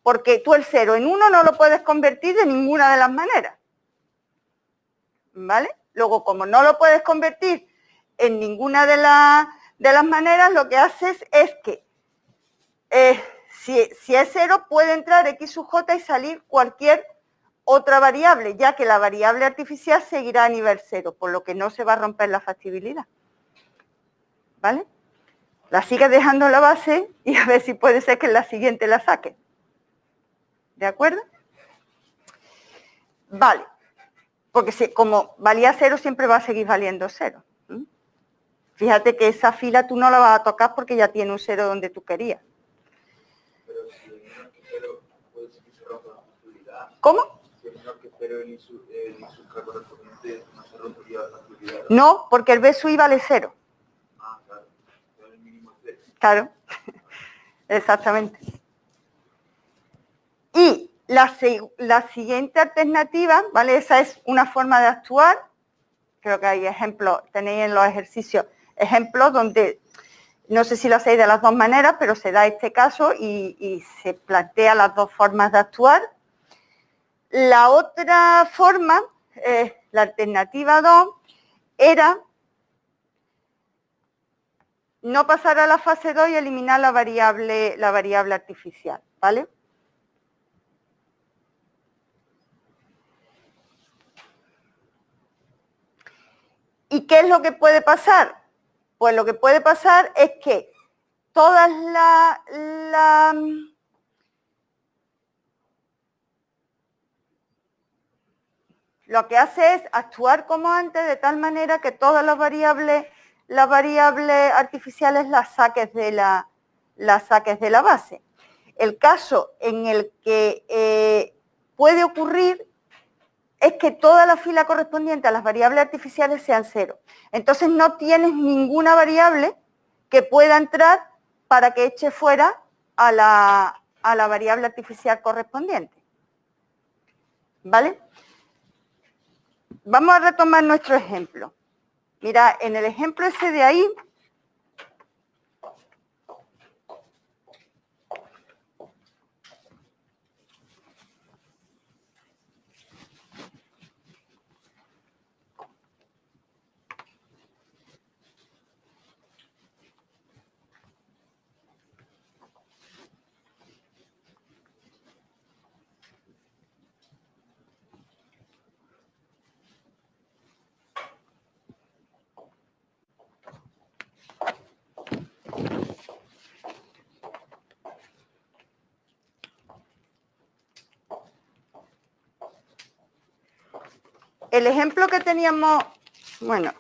porque tú el 0 en 1 no lo puedes convertir de ninguna de las maneras. ¿Vale? Luego, como no lo puedes convertir en ninguna de las maneras, lo que haces es que si es 0, puede entrar X sub J y salir cualquier otra variable, ya que la variable artificial seguirá a nivel 0, por lo que no se va a romper la factibilidad. ¿Vale? La sigues dejando en la base y a ver si puede ser que en la siguiente la saques. ¿De acuerdo? Vale. Porque como valía 0, siempre va a seguir valiendo 0. Fíjate que esa fila tú no la vas a tocar porque ya tiene un 0 donde tú querías. Pero si es menor que 0, puede ser que se rompa la factibilidad. ¿Cómo? Si es menor que 0, el ISUK correspondiente no se rompería la factibilidad. No, porque el B sub I vale 0. Ah, claro. El mínimo es 0. Claro, exactamente. Y la siguiente alternativa, ¿vale? Esa es una forma de actuar. Creo que hay ejemplos, tenéis en los ejercicios ejemplos donde, no sé si lo hacéis de las dos maneras, pero se da este caso y se plantea las dos formas de actuar. La otra forma, la alternativa 2, era no pasar a la fase 2 y eliminar la variable artificial, ¿vale? ¿Y qué es lo que puede pasar? Pues lo que puede pasar es que todas lo que hace es actuar como antes, de tal manera que todas las variables artificiales las saques de la base. El caso en el que puede ocurrir es que toda la fila correspondiente a las variables artificiales sean 0. Entonces no tienes ninguna variable que pueda entrar para que eche fuera a la variable artificial correspondiente. ¿Vale? Vamos a retomar nuestro ejemplo. Mira, en el ejemplo ese de ahí, el ejemplo que teníamos, bueno,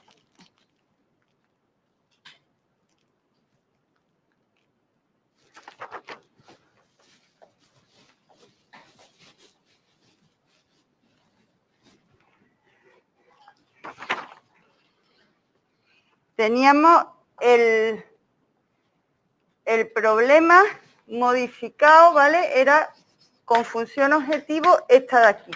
teníamos el problema modificado, ¿vale? Era con función objetivo esta de aquí.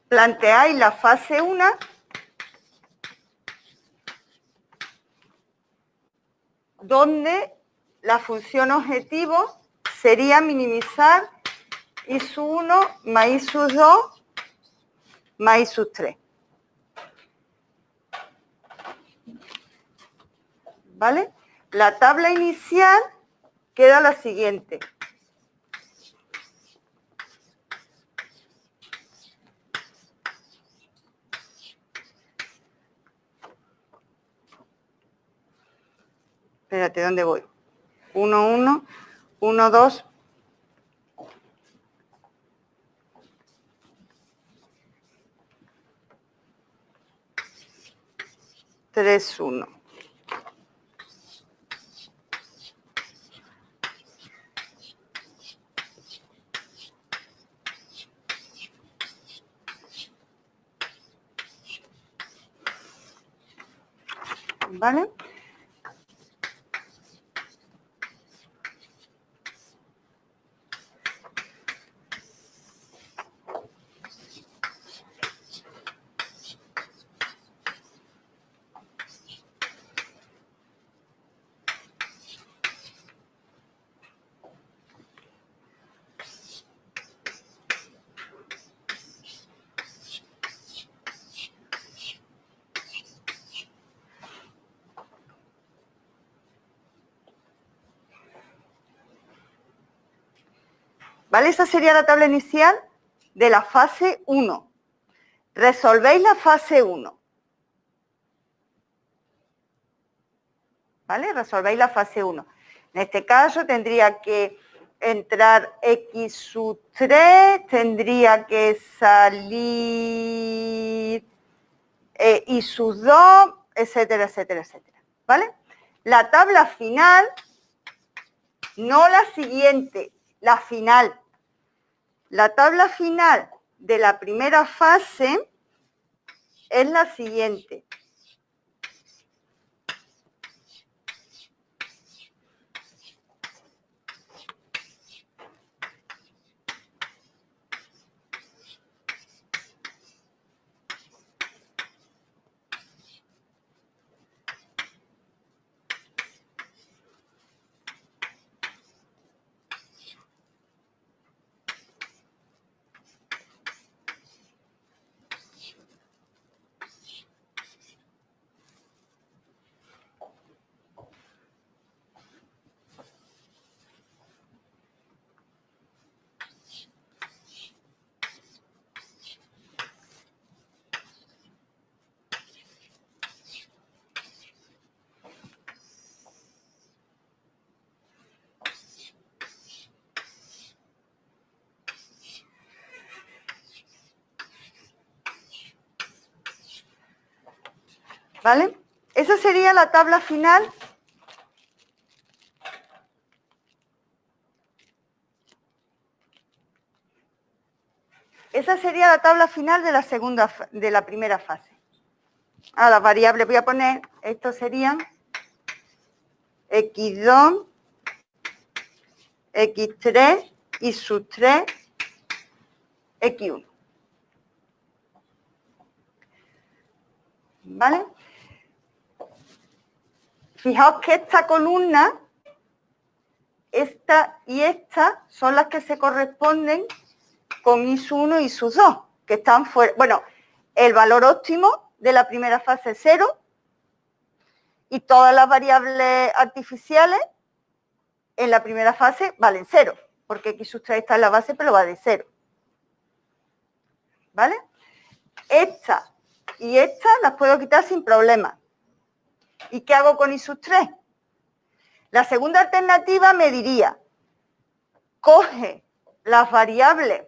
Planteáis la fase 1, donde la función objetivo sería minimizar I sub 1 más I sub 2 más I sub 3. ¿Vale? La tabla inicial queda la siguiente. Espérate, ¿dónde voy? 1, 1, 1, 2. Tres, 1. ¿Vale? ¿Vale? Esa sería la tabla inicial de la fase 1. Resolvéis la fase 1. ¿Vale? Resolvéis la fase 1. En este caso tendría que entrar x sub 3, tendría que salir y sub 2, etcétera, etcétera, etcétera. ¿Vale? La tabla final, no la siguiente, la final. La tabla final de la primera fase es la siguiente. ¿Vale? Esa sería la tabla final. Esa sería la tabla final de la primera fase. A las variables voy a poner, estos serían x2, x3 y sub 3, x1. ¿Vale? Fijaos que esta columna, esta y esta, son las que se corresponden con I sub 1 y sub 2, que están fuera. Bueno, el valor óptimo de la primera fase es 0 y todas las variables artificiales en la primera fase valen 0, porque x sub 3 está en la base, pero va de 0. ¿Vale? Esta y esta las puedo quitar sin problema. ¿Y qué hago con I sub 3? La segunda alternativa me diría, coge las variables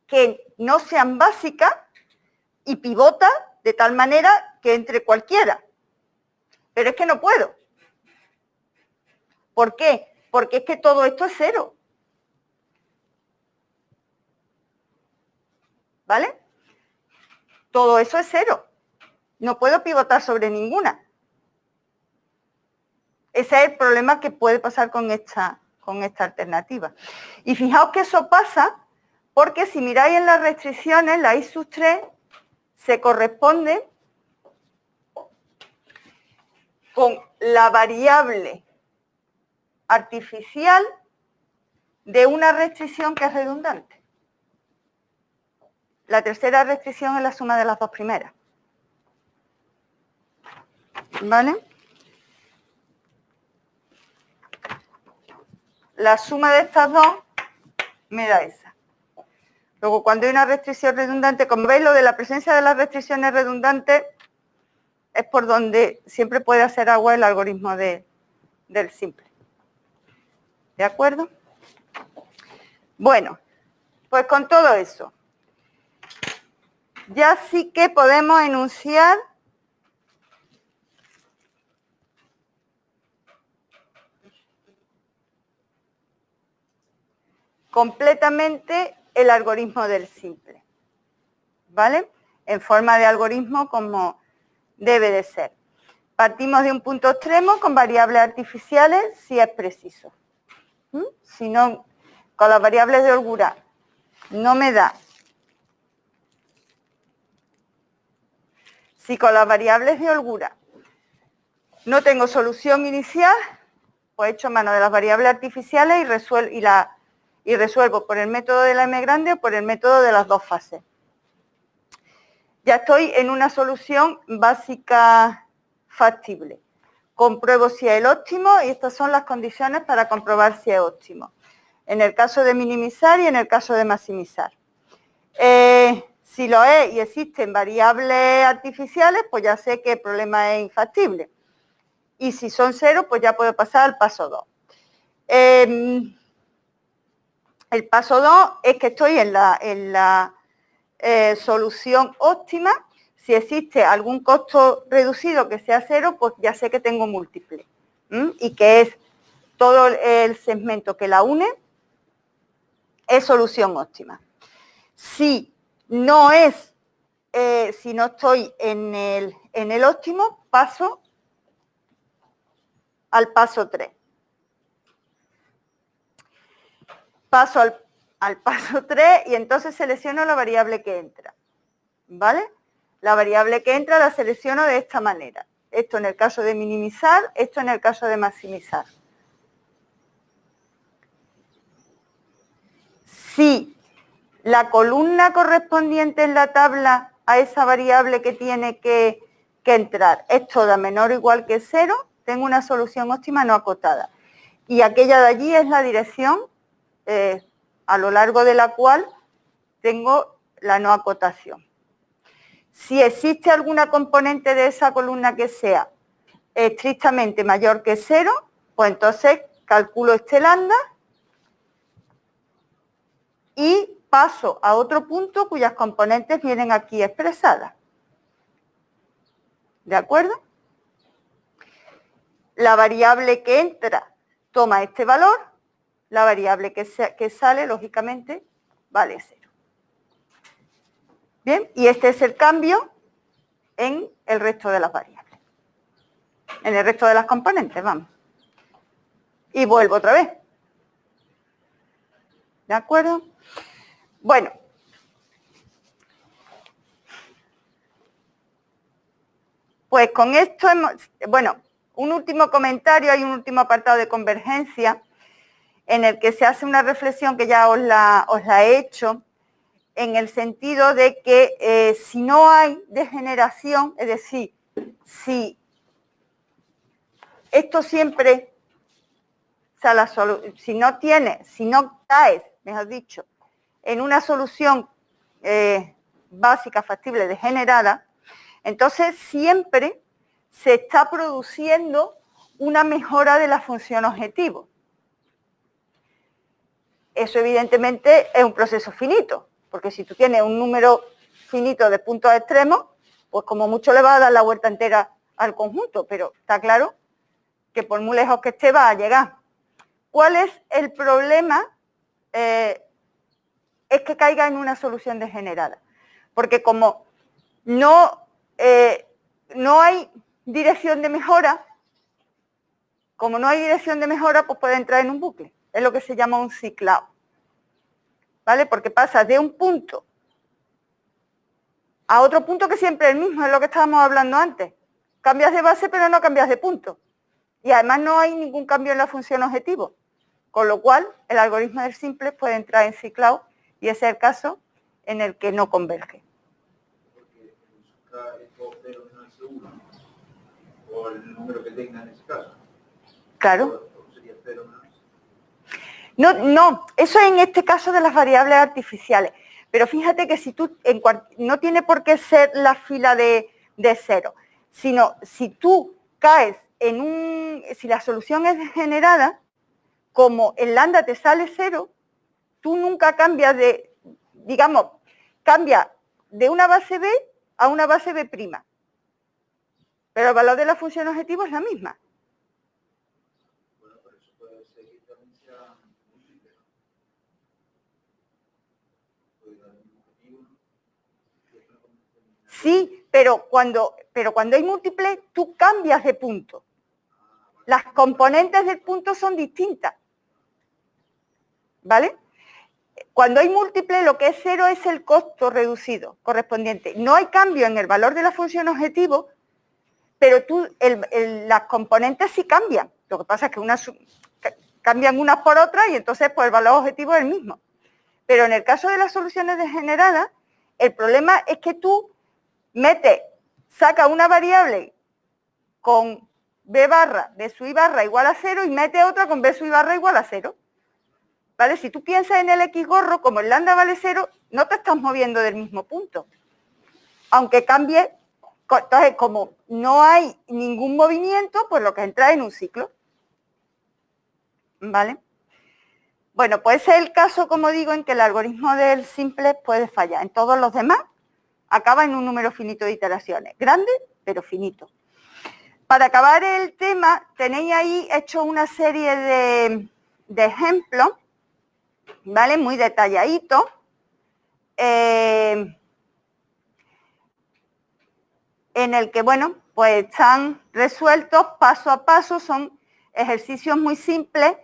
que no sean básicas y pivota de tal manera que entre cualquiera. Pero es que no puedo. ¿Por qué? Porque es que todo esto es 0. ¿Vale? Todo eso es 0. No puedo pivotar sobre ninguna. Ese es el problema que puede pasar con esta alternativa. Y fijaos que eso pasa porque si miráis en las restricciones, la I sub 3 se corresponde con la variable artificial de una restricción que es redundante. La tercera restricción es la suma de las dos primeras. ¿Vale? La suma de estas dos me da esa. Luego, cuando hay una restricción redundante, como veis, lo de la presencia de las restricciones redundantes es por donde siempre puede hacer agua el algoritmo del simple. ¿De acuerdo? Bueno, pues con todo eso, ya sí que podemos enunciar completamente el algoritmo del simple, ¿vale? En forma de algoritmo como debe de ser. Partimos de un punto extremo con variables artificiales si es preciso. Si no, con las variables de holgura no me da. Si con las variables de holgura no tengo solución inicial, pues echo mano de las variables artificiales y resuelvo por el método de la M grande o por el método de las dos fases. Ya estoy en una solución básica factible. Compruebo si es el óptimo y estas son las condiciones para comprobar si es óptimo. En el caso de minimizar y en el caso de maximizar. Si lo es y existen variables artificiales, pues ya sé que el problema es infactible. Y si son cero, pues ya puedo pasar al paso 2. El paso 2 es que estoy en la solución óptima. Si existe algún costo reducido que sea cero, pues ya sé que tengo múltiple. Y que es todo el segmento que la une, es solución óptima. Si no estoy en el óptimo, paso al paso 3. Paso al paso 3 y entonces selecciono la variable que entra. ¿Vale? La variable que entra la selecciono de esta manera. Esto en el caso de minimizar, esto en el caso de maximizar. Si la columna correspondiente en la tabla a esa variable que tiene que entrar es toda menor o igual que 0, tengo una solución óptima no acotada. Y aquella de allí es la dirección a lo largo de la cual tengo la no acotación. Si existe alguna componente de esa columna que sea estrictamente mayor que 0, pues entonces calculo este lambda y paso a otro punto cuyas componentes vienen aquí expresadas. ¿De acuerdo? La variable que entra toma este valor, la variable que sale, lógicamente, vale 0. Bien, y este es el cambio en el resto de las variables. En el resto de las componentes, vamos. Y vuelvo otra vez. ¿De acuerdo? Bueno. Pues con esto un último comentario, hay un último apartado de convergencia en el que se hace una reflexión que ya os la he hecho, en el sentido de que si no hay degeneración, es decir, si esto siempre, o sea, si no caes, mejor dicho, en una solución básica, factible, degenerada, entonces siempre se está produciendo una mejora de la función objetivo. Eso evidentemente es un proceso finito, porque si tú tienes un número finito de puntos extremos, pues como mucho le va a dar la vuelta entera al conjunto, pero está claro que por muy lejos que esté va a llegar. ¿Cuál es el problema? Es que caiga en una solución degenerada, porque como no hay dirección de mejora, pues puede entrar en un bucle. Es lo que se llama un ciclado. ¿Vale? Porque pasa de un punto a otro punto que siempre es el mismo, es lo que estábamos hablando antes. Cambias de base, pero no cambias de punto. Y además no hay ningún cambio en la función objetivo. Con lo cual, el algoritmo del simple puede entrar en ciclado y ese es el caso en el que no converge. O el número que tenga en ese caso. Claro. ¿O sería 0 menos? No, eso es en este caso de las variables artificiales. Pero fíjate que si tú, no tiene por qué ser la fila de 0, sino si tú caes si la solución es degenerada, como el lambda te sale 0, tú nunca cambias cambia de una base B a una base B'. Pero el valor de la función objetivo es la misma. Bueno, pero eso puede ser que también sea múltiple, ¿no? Puede dar un objetivo, ¿no? Sí, pero cuando hay múltiples, tú cambias de punto. Las componentes del punto son distintas, ¿vale? Cuando hay múltiples, lo que es cero es el costo reducido correspondiente. No hay cambio en el valor de la función objetivo, pero las componentes sí cambian. Lo que pasa es que cambian unas por otras y entonces pues, el valor objetivo es el mismo. Pero en el caso de las soluciones degeneradas, el problema es que tú sacas una variable con b barra de su i barra igual a 0 y metes otra con b su i barra igual a 0. ¿Vale? Si tú piensas en el x gorro, como el lambda vale 0, no te estás moviendo del mismo punto. Aunque cambie, entonces como no hay ningún movimiento, pues lo que entra en un ciclo. ¿Vale? Bueno, pues ese es el caso, como digo, en que el algoritmo del simple puede fallar. En todos los demás acaba en un número finito de iteraciones. Grande, pero finito. Para acabar el tema, tenéis ahí hecho una serie de ejemplos, ¿vale? Muy detalladitos. En el que, bueno, pues están resueltos paso a paso, son ejercicios muy simples,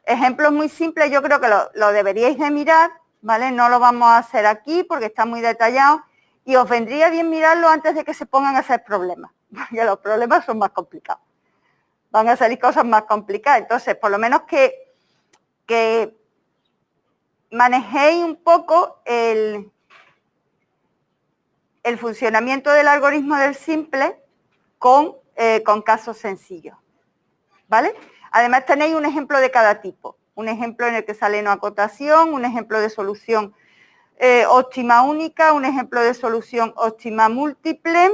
ejemplos muy simples, yo creo que lo deberíais de mirar, ¿vale? No lo vamos a hacer aquí porque está muy detallado y os vendría bien mirarlo antes de que se pongan a hacer problemas, porque los problemas son más complicados. Van a salir cosas más complicadas, entonces por lo menos que manejéis un poco el funcionamiento del algoritmo del simple con casos sencillos, ¿vale? Además tenéis un ejemplo de cada tipo, un ejemplo en el que sale no acotación, un ejemplo de solución óptima única, un ejemplo de solución óptima múltiple,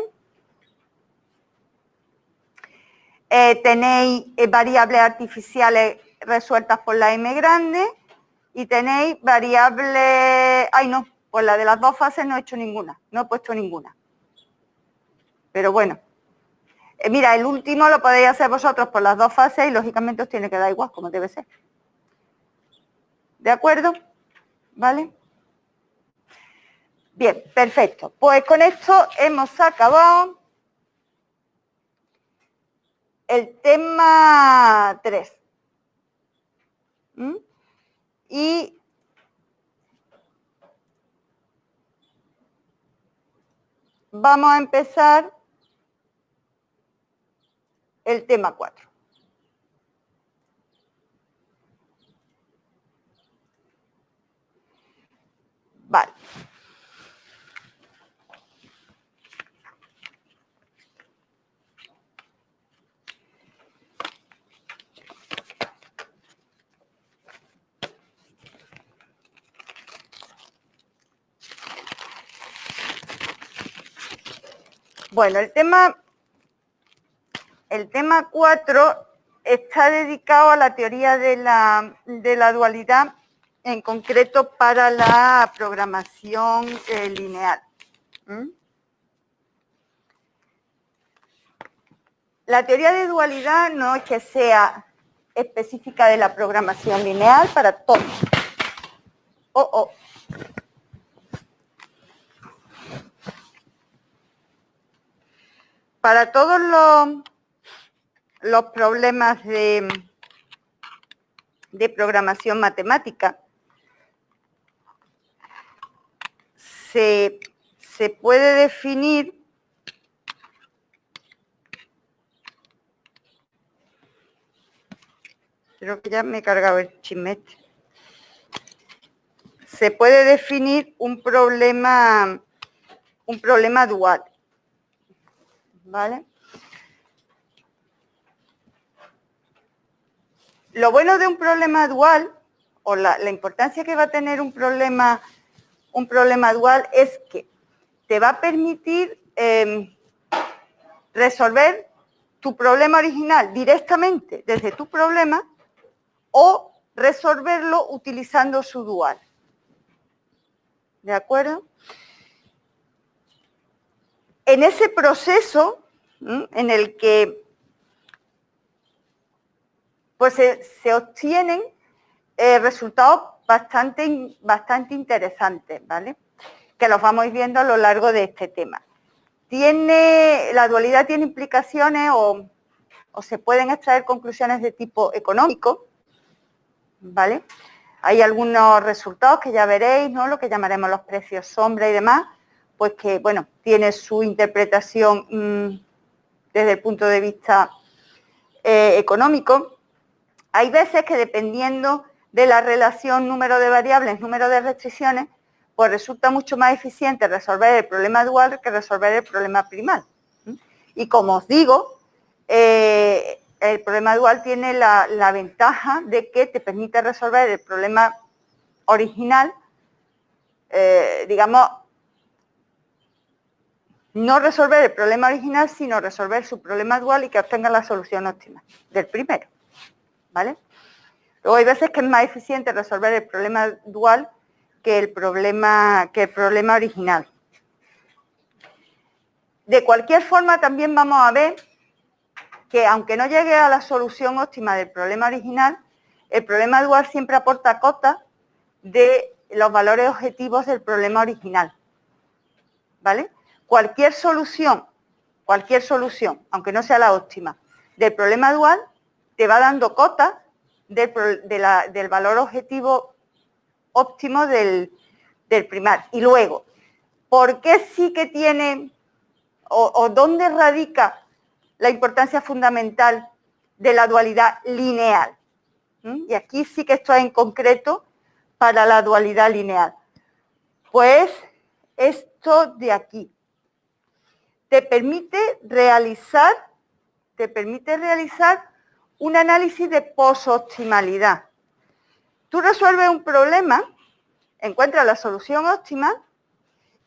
tenéis variables artificiales resueltas por la m grande y tenéis variables, pues la de las dos fases no he hecho ninguna, no he puesto ninguna. Pero bueno, mira, el último lo podéis hacer vosotros por las dos fases y lógicamente os tiene que dar igual, como debe ser. ¿De acuerdo? ¿Vale? Bien, perfecto. Pues con esto hemos acabado el tema 3. Y vamos a empezar el tema 4. Vale. Bueno, el tema 4 está dedicado a la teoría de la dualidad, en concreto para la programación lineal. La teoría de dualidad no es que sea específica de la programación lineal para todos. Para todos los problemas de programación matemática se puede definir creo que ya me he cargado el chismete. Se puede definir un problema dual, ¿vale? Lo bueno de un problema dual, o la importancia que va a tener un problema dual, es que te va a permitir resolver tu problema original directamente desde tu problema o resolverlo utilizando su dual. ¿De acuerdo? En ese proceso, en el que pues se obtienen resultados bastante interesantes, ¿vale? Que los vamos viendo a lo largo de este tema. la dualidad tiene implicaciones o se pueden extraer conclusiones de tipo económico, ¿vale? Hay algunos resultados que ya veréis, ¿no? Lo que llamaremos los precios sombra y demás, pues que, bueno, tiene su interpretación desde el punto de vista económico. Hay veces que dependiendo de la relación número de variables, número de restricciones, pues resulta mucho más eficiente resolver el problema dual que resolver el problema primal. Y como os digo, el problema dual tiene la ventaja de que te permite resolver el problema original, digamos, no resolver el problema original, sino resolver su problema dual y que obtenga la solución óptima del primero, ¿vale? Luego hay veces que es más eficiente resolver el problema dual que el problema original. De cualquier forma, también vamos a ver que aunque no llegue a la solución óptima del problema original, el problema dual siempre aporta cotas de los valores objetivos del problema original, ¿vale? Cualquier solución, aunque no sea la óptima, del problema dual, te va dando cotas del valor objetivo óptimo del primal. Y luego, ¿por qué sí que tiene o dónde radica la importancia fundamental de la dualidad lineal? Y aquí sí que esto es en concreto para la dualidad lineal. Pues esto de aquí te permite realizar un análisis de posoptimalidad. Tú resuelves un problema, encuentras la solución óptima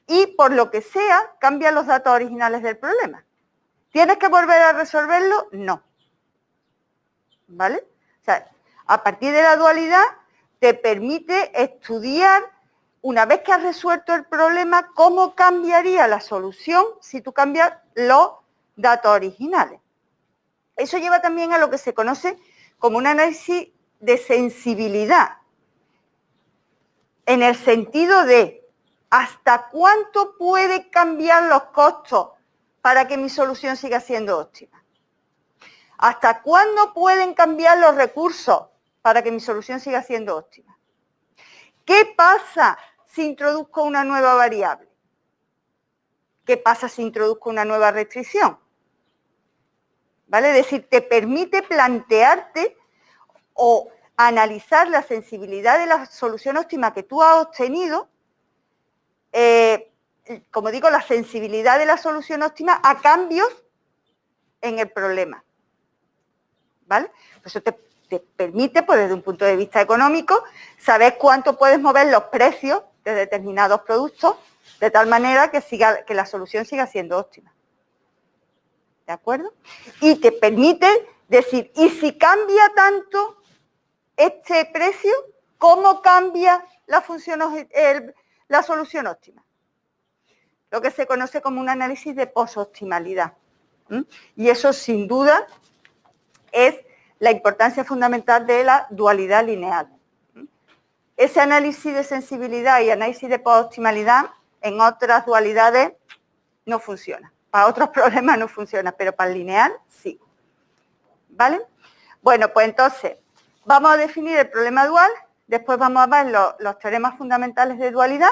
y por lo que sea cambias los datos originales del problema. ¿Tienes que volver a resolverlo? No. ¿Vale? O sea, a partir de la dualidad te permite estudiar, una vez que has resuelto el problema, cómo cambiaría la solución si tú cambias los datos originales. Eso lleva también a lo que se conoce como un análisis de sensibilidad, en el sentido de hasta cuánto puede cambiar los costos para que mi solución siga siendo óptima. ¿Hasta cuándo pueden cambiar los recursos para que mi solución siga siendo óptima? ¿Qué pasa si introduzco una nueva variable? ¿Qué pasa si introduzco una nueva restricción? ¿Vale? Es decir, te permite plantearte o analizar la sensibilidad de la solución óptima que tú has obtenido, como digo, la sensibilidad de la solución óptima a cambios en el problema. ¿Vale? Eso te permite, pues desde un punto de vista económico, saber cuánto puedes mover los precios de determinados productos de tal manera que la solución siga siendo óptima. ¿De acuerdo? Y te permite decir, ¿y si cambia tanto este precio, cómo cambia la solución óptima? Lo que se conoce como un análisis de posoptimalidad. Y eso, sin duda, es la importancia fundamental de la dualidad lineal. Ese análisis de sensibilidad y análisis de posoptimalidad en otras dualidades no funciona. Para otros problemas no funciona, pero para el lineal sí. ¿Vale? Bueno, pues entonces vamos a definir el problema dual, después vamos a ver los teoremas fundamentales de dualidad,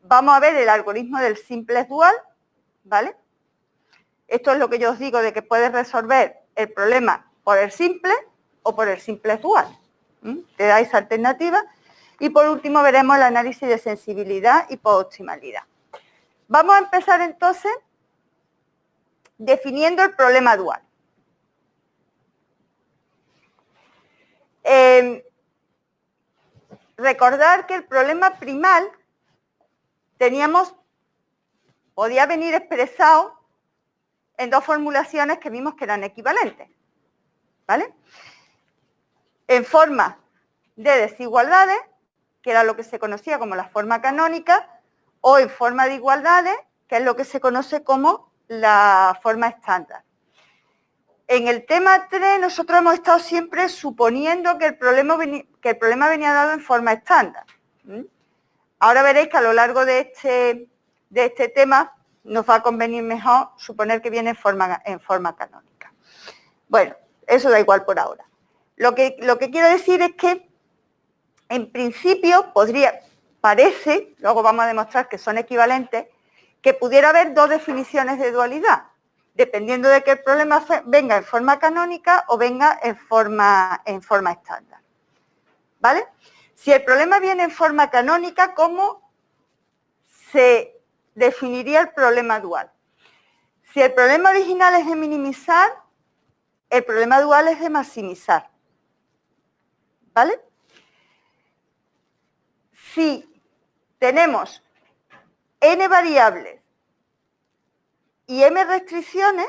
vamos a ver el algoritmo del simplex dual, ¿vale? Esto es lo que yo os digo de que puedes resolver el problema por el simple o por el simplex dual. Te da esa alternativa. Y por último veremos el análisis de sensibilidad y posoptimalidad. Vamos a empezar entonces definiendo el problema dual. Recordar que el problema primal podía venir expresado en dos formulaciones que vimos que eran equivalentes, ¿vale? En forma de desigualdades, que era lo que se conocía como la forma canónica, o en forma de igualdades, que es lo que se conoce como la forma estándar. En el tema 3 nosotros hemos estado siempre suponiendo que el problema venía dado en forma estándar. Ahora veréis que a lo largo de este tema nos va a convenir mejor suponer que viene en forma canónica. Bueno, eso da igual por ahora. Lo que quiero decir es que, en principio, parece, luego vamos a demostrar que son equivalentes, que pudiera haber dos definiciones de dualidad, dependiendo de que el problema venga en forma canónica o venga en forma estándar. ¿Vale? Si el problema viene en forma canónica, ¿cómo se definiría el problema dual? Si el problema original es de minimizar, el problema dual es de maximizar. ¿Vale? Si tenemos n variables y m restricciones,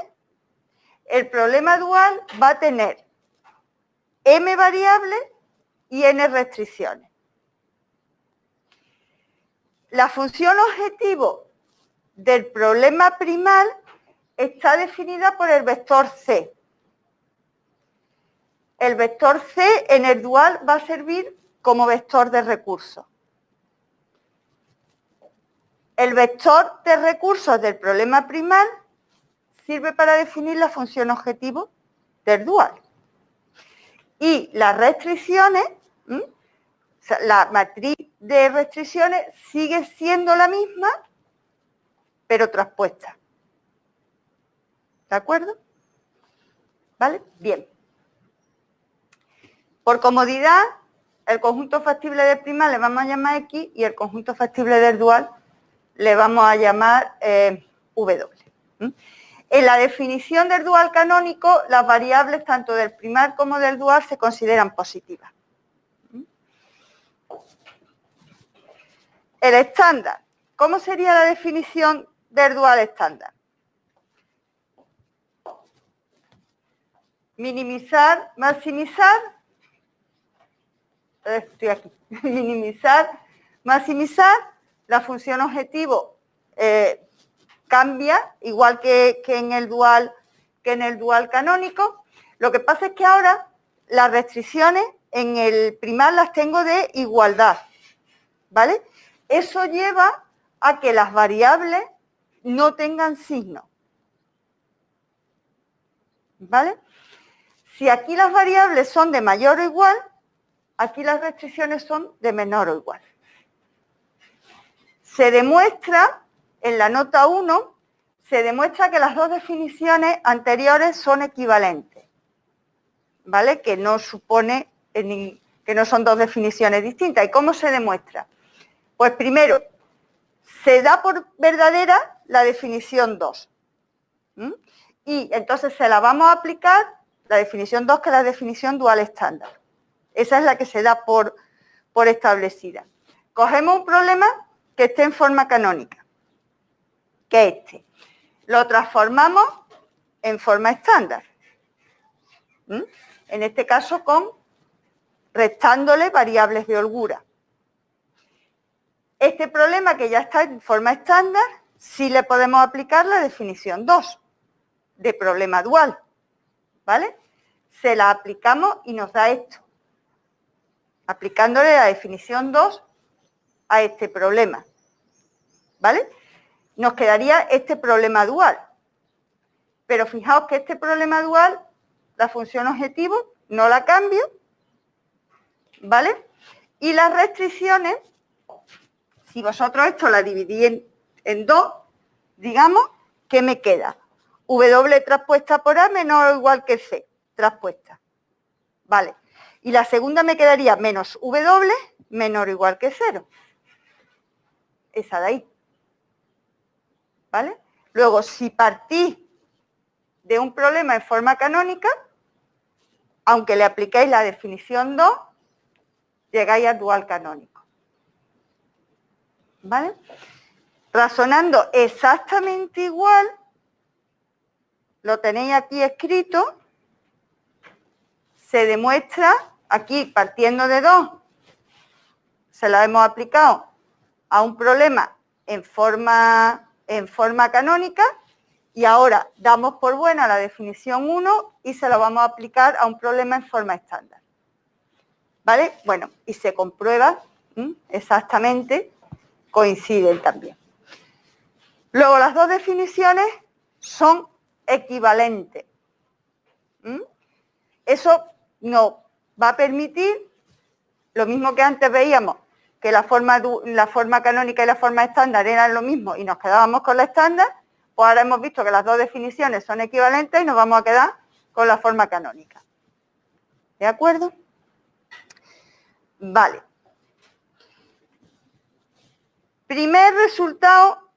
el problema dual va a tener m variables y n restricciones. La función objetivo del problema primal está definida por el vector c. El vector c en el dual va a servir como vector de recursos. El vector de recursos del problema primal sirve para definir la función objetivo del dual. Y las restricciones, la matriz de restricciones sigue siendo la misma, pero traspuesta. ¿De acuerdo? ¿Vale? Bien. Por comodidad, el conjunto factible del primal le vamos a llamar X y el conjunto factible del dual le vamos a llamar W. En la definición del dual canónico, las variables tanto del primal como del dual se consideran positivas. El estándar. ¿Cómo sería la definición del dual estándar? Minimizar, maximizar. Estoy aquí. Minimizar, maximizar. La función objetivo cambia, igual que en el dual canónico. Lo que pasa es que ahora las restricciones en el primal las tengo de igualdad, ¿vale? Eso lleva a que las variables no tengan signo, ¿vale? Si aquí las variables son de mayor o igual, aquí las restricciones son de menor o igual. Se demuestra, en la nota 1, se demuestra que las dos definiciones anteriores son equivalentes, ¿vale? Que no supone, que no son dos definiciones distintas. ¿Y cómo se demuestra? Pues primero, se da por verdadera la definición 2. Y entonces se la vamos a aplicar, la definición 2, que es la definición dual estándar. Esa es la que se da por establecida. Cogemos un problema que esté en forma canónica, que es este. Lo transformamos en forma estándar. En este caso restándole variables de holgura. Este problema que ya está en forma estándar, sí le podemos aplicar la definición 2 de problema dual, ¿vale? Se la aplicamos y nos da esto, aplicándole la definición 2 a este problema, ¿vale? Nos quedaría este problema dual. Pero fijaos que este problema dual, la función objetivo, no la cambio, ¿vale? Y las restricciones, si vosotros esto la dividís en 2, digamos, ¿qué me queda? W traspuesta por A menor o igual que C, traspuesta. Vale. Y la segunda me quedaría menos W menor o igual que 0. Esa de ahí. ¿Vale? Luego, si partís de un problema en forma canónica, aunque le apliquéis la definición 2, llegáis al dual canónico. ¿Vale? Razonando exactamente igual, lo tenéis aquí escrito, se demuestra, aquí partiendo de 2, se la hemos aplicado a un problema en forma canónica y ahora damos por buena la definición 1 y se lo vamos a aplicar a un problema en forma estándar. ¿Vale? Bueno, y se comprueba exactamente, coinciden también. Luego, las dos definiciones son equivalentes. Eso nos va a permitir, lo mismo que antes veíamos, que la forma canónica y la forma estándar eran lo mismo y nos quedábamos con la estándar, pues ahora hemos visto que las dos definiciones son equivalentes y nos vamos a quedar con la forma canónica. ¿De acuerdo? Vale. Primer resultado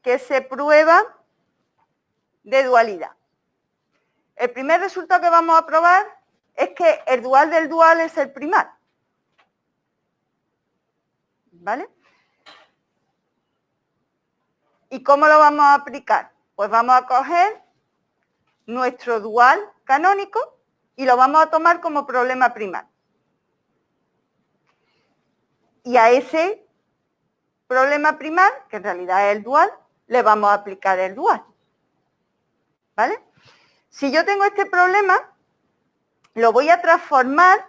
que se prueba de dualidad. El primer resultado que vamos a probar es que el dual del dual es el primal. ¿Vale? ¿Y cómo lo vamos a aplicar? Pues vamos a coger nuestro dual canónico y lo vamos a tomar como problema primal. Y a ese problema primal, que en realidad es el dual, le vamos a aplicar el dual. ¿Vale? Si yo tengo este problema, lo voy a transformar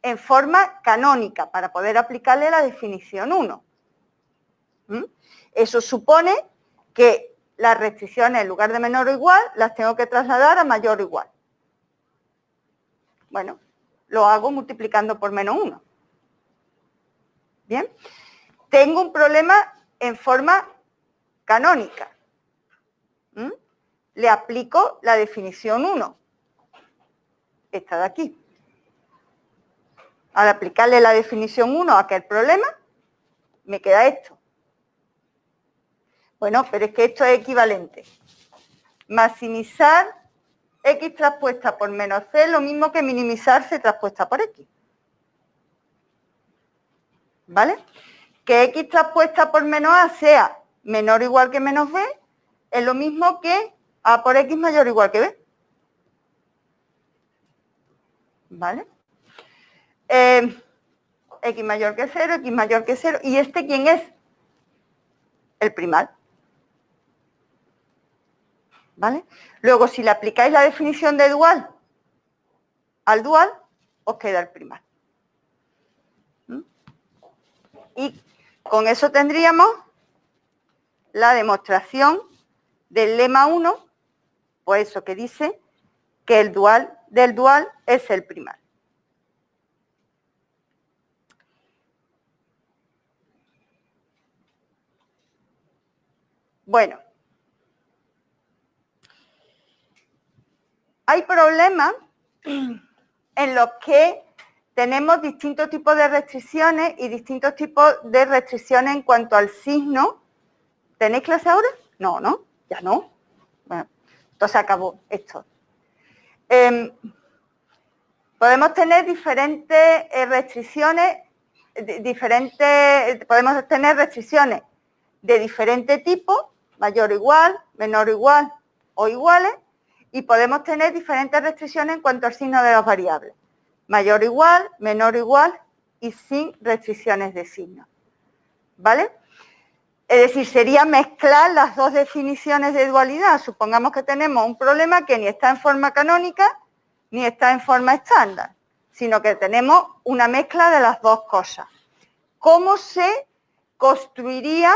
en forma canónica para poder aplicarle la definición 1. Eso supone que las restricciones en lugar de menor o igual las tengo que trasladar a mayor o igual. Bueno, lo hago multiplicando por menos 1. Bien, tengo un problema en forma canónica. Le aplico la definición 1. Esta de aquí. Al aplicarle la definición 1 a aquel problema, me queda esto. Bueno, pero es que esto es equivalente. Maximizar x traspuesta por menos c es lo mismo que minimizar c traspuesta por x. ¿Vale? Que x traspuesta por menos a sea menor o igual que menos b es lo mismo que a por x mayor o igual que b. ¿Vale? X mayor que 0, x mayor que 0. ¿Y este quién es? El primal. ¿Vale? Luego, si le aplicáis la definición de dual al dual, os queda el primal. Y con eso tendríamos la demostración del lema 1, pues eso que dice que el dual del dual es el primal. Bueno, hay problemas en los que tenemos distintos tipos de restricciones y distintos tipos de restricciones en cuanto al signo. ¿Tenéis clase ahora? No, ¿no? Ya no. Bueno, entonces acabó esto. Podemos tener diferentes restricciones, podemos tener restricciones de diferente tipo, mayor o igual, menor o igual o iguales, y podemos tener diferentes restricciones en cuanto al signo de las variables. Mayor o igual, menor o igual y sin restricciones de signo. ¿Vale? Es decir, sería mezclar las dos definiciones de dualidad. Supongamos que tenemos un problema que ni está en forma canónica ni está en forma estándar, sino que tenemos una mezcla de las dos cosas. ¿Cómo se construiría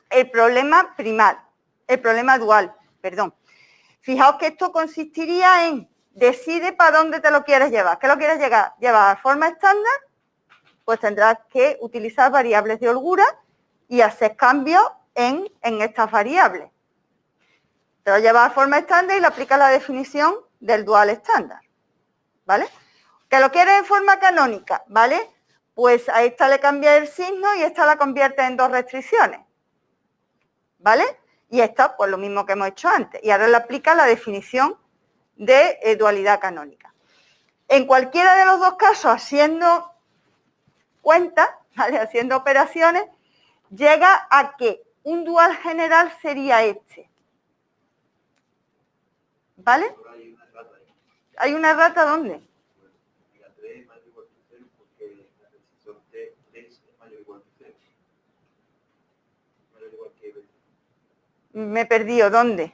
el problema primal? El problema dual, perdón. Fijaos que esto consistiría en decide para dónde te lo quieres llevar. ¿Qué lo quieres llevar a forma estándar? Pues tendrás que utilizar variables de holgura y hacer cambios en estas variables. Te lo llevas a forma estándar y le aplicas la definición del dual estándar. ¿Vale? ¿Que lo quieres en forma canónica? ¿Vale? Pues a esta le cambias el signo y esta la conviertes en dos restricciones. ¿Vale? Y esta, pues lo mismo que hemos hecho antes. Y ahora le aplicas la definición de dualidad canónica. En cualquiera de los dos casos, haciendo cuentas, ¿vale? Haciendo operaciones, llega a que un dual general sería este. ¿Vale? ¿Hay una rata dónde? Me he perdido, ¿dónde?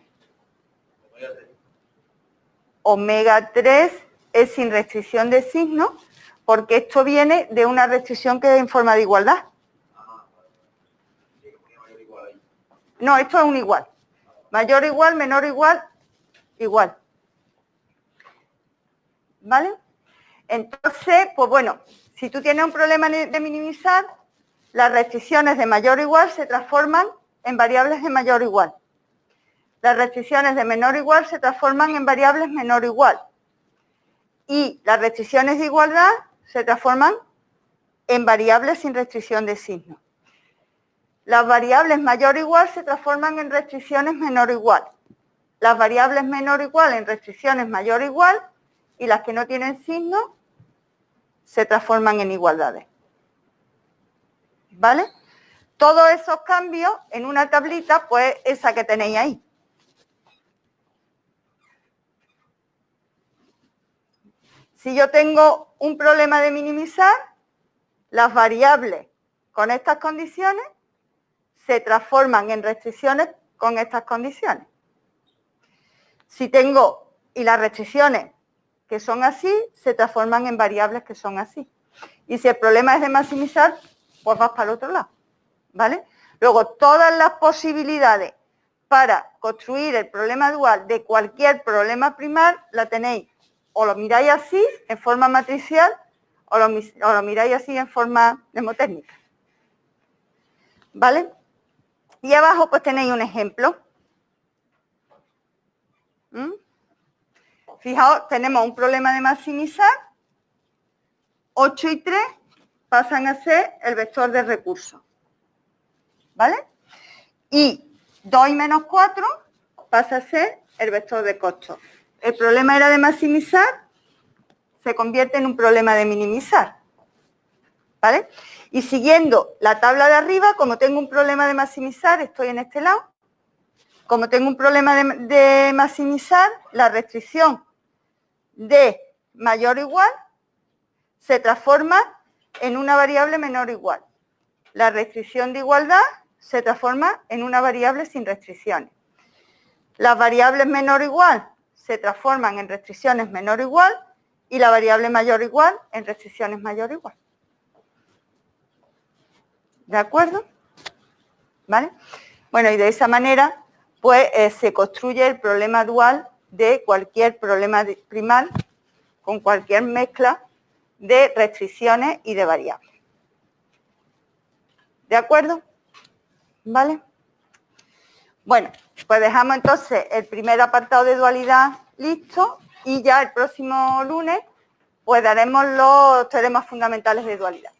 Omega 3 es sin restricción de signo, porque esto viene de una restricción que es en forma de igualdad. No, esto es un igual. Mayor o igual, menor o igual, igual. ¿Vale? Entonces, pues bueno, si tú tienes un problema de minimizar, las restricciones de mayor o igual se transforman en variables de mayor o igual. Las restricciones de menor o igual se transforman en variables menor o igual. Y las restricciones de igualdad se transforman en variables sin restricción de signo. Las variables mayor o igual se transforman en restricciones menor o igual. Las variables menor o igual en restricciones mayor o igual, y las que no tienen signo se transforman en igualdades. ¿Vale? Todos esos cambios en una tablita, pues esa que tenéis ahí. Si yo tengo un problema de minimizar, las variables con estas condiciones se transforman en restricciones con estas condiciones. Si tengo, y las restricciones que son así, se transforman en variables que son así. Y si el problema es de maximizar, pues vas para el otro lado. ¿Vale? Luego, todas las posibilidades para construir el problema dual de cualquier problema primal la tenéis. O lo miráis así, en forma matricial, o lo miráis así en forma mnemotécnica. ¿Vale? Y abajo pues tenéis un ejemplo. Fijaos, tenemos un problema de maximizar. 8 y 3 pasan a ser el vector de recursos. ¿Vale? Y 2 y menos 4 pasa a ser el vector de costos. El problema era de maximizar, se convierte en un problema de minimizar. ¿Vale? Y siguiendo la tabla de arriba, como tengo un problema de maximizar, estoy en este lado. Como tengo un problema de maximizar, la restricción de mayor o igual se transforma en una variable menor o igual. La restricción de igualdad se transforma en una variable sin restricciones. Las variables menor o igual se transforman en restricciones menor o igual y la variable mayor o igual en restricciones mayor o igual. ¿De acuerdo? ¿Vale? Bueno, y de esa manera, pues, se construye el problema dual de cualquier problema primal con cualquier mezcla de restricciones y de variables. ¿De acuerdo? ¿Vale? Bueno, pues dejamos entonces el primer apartado de dualidad listo y ya el próximo lunes pues daremos los teoremas fundamentales de dualidad.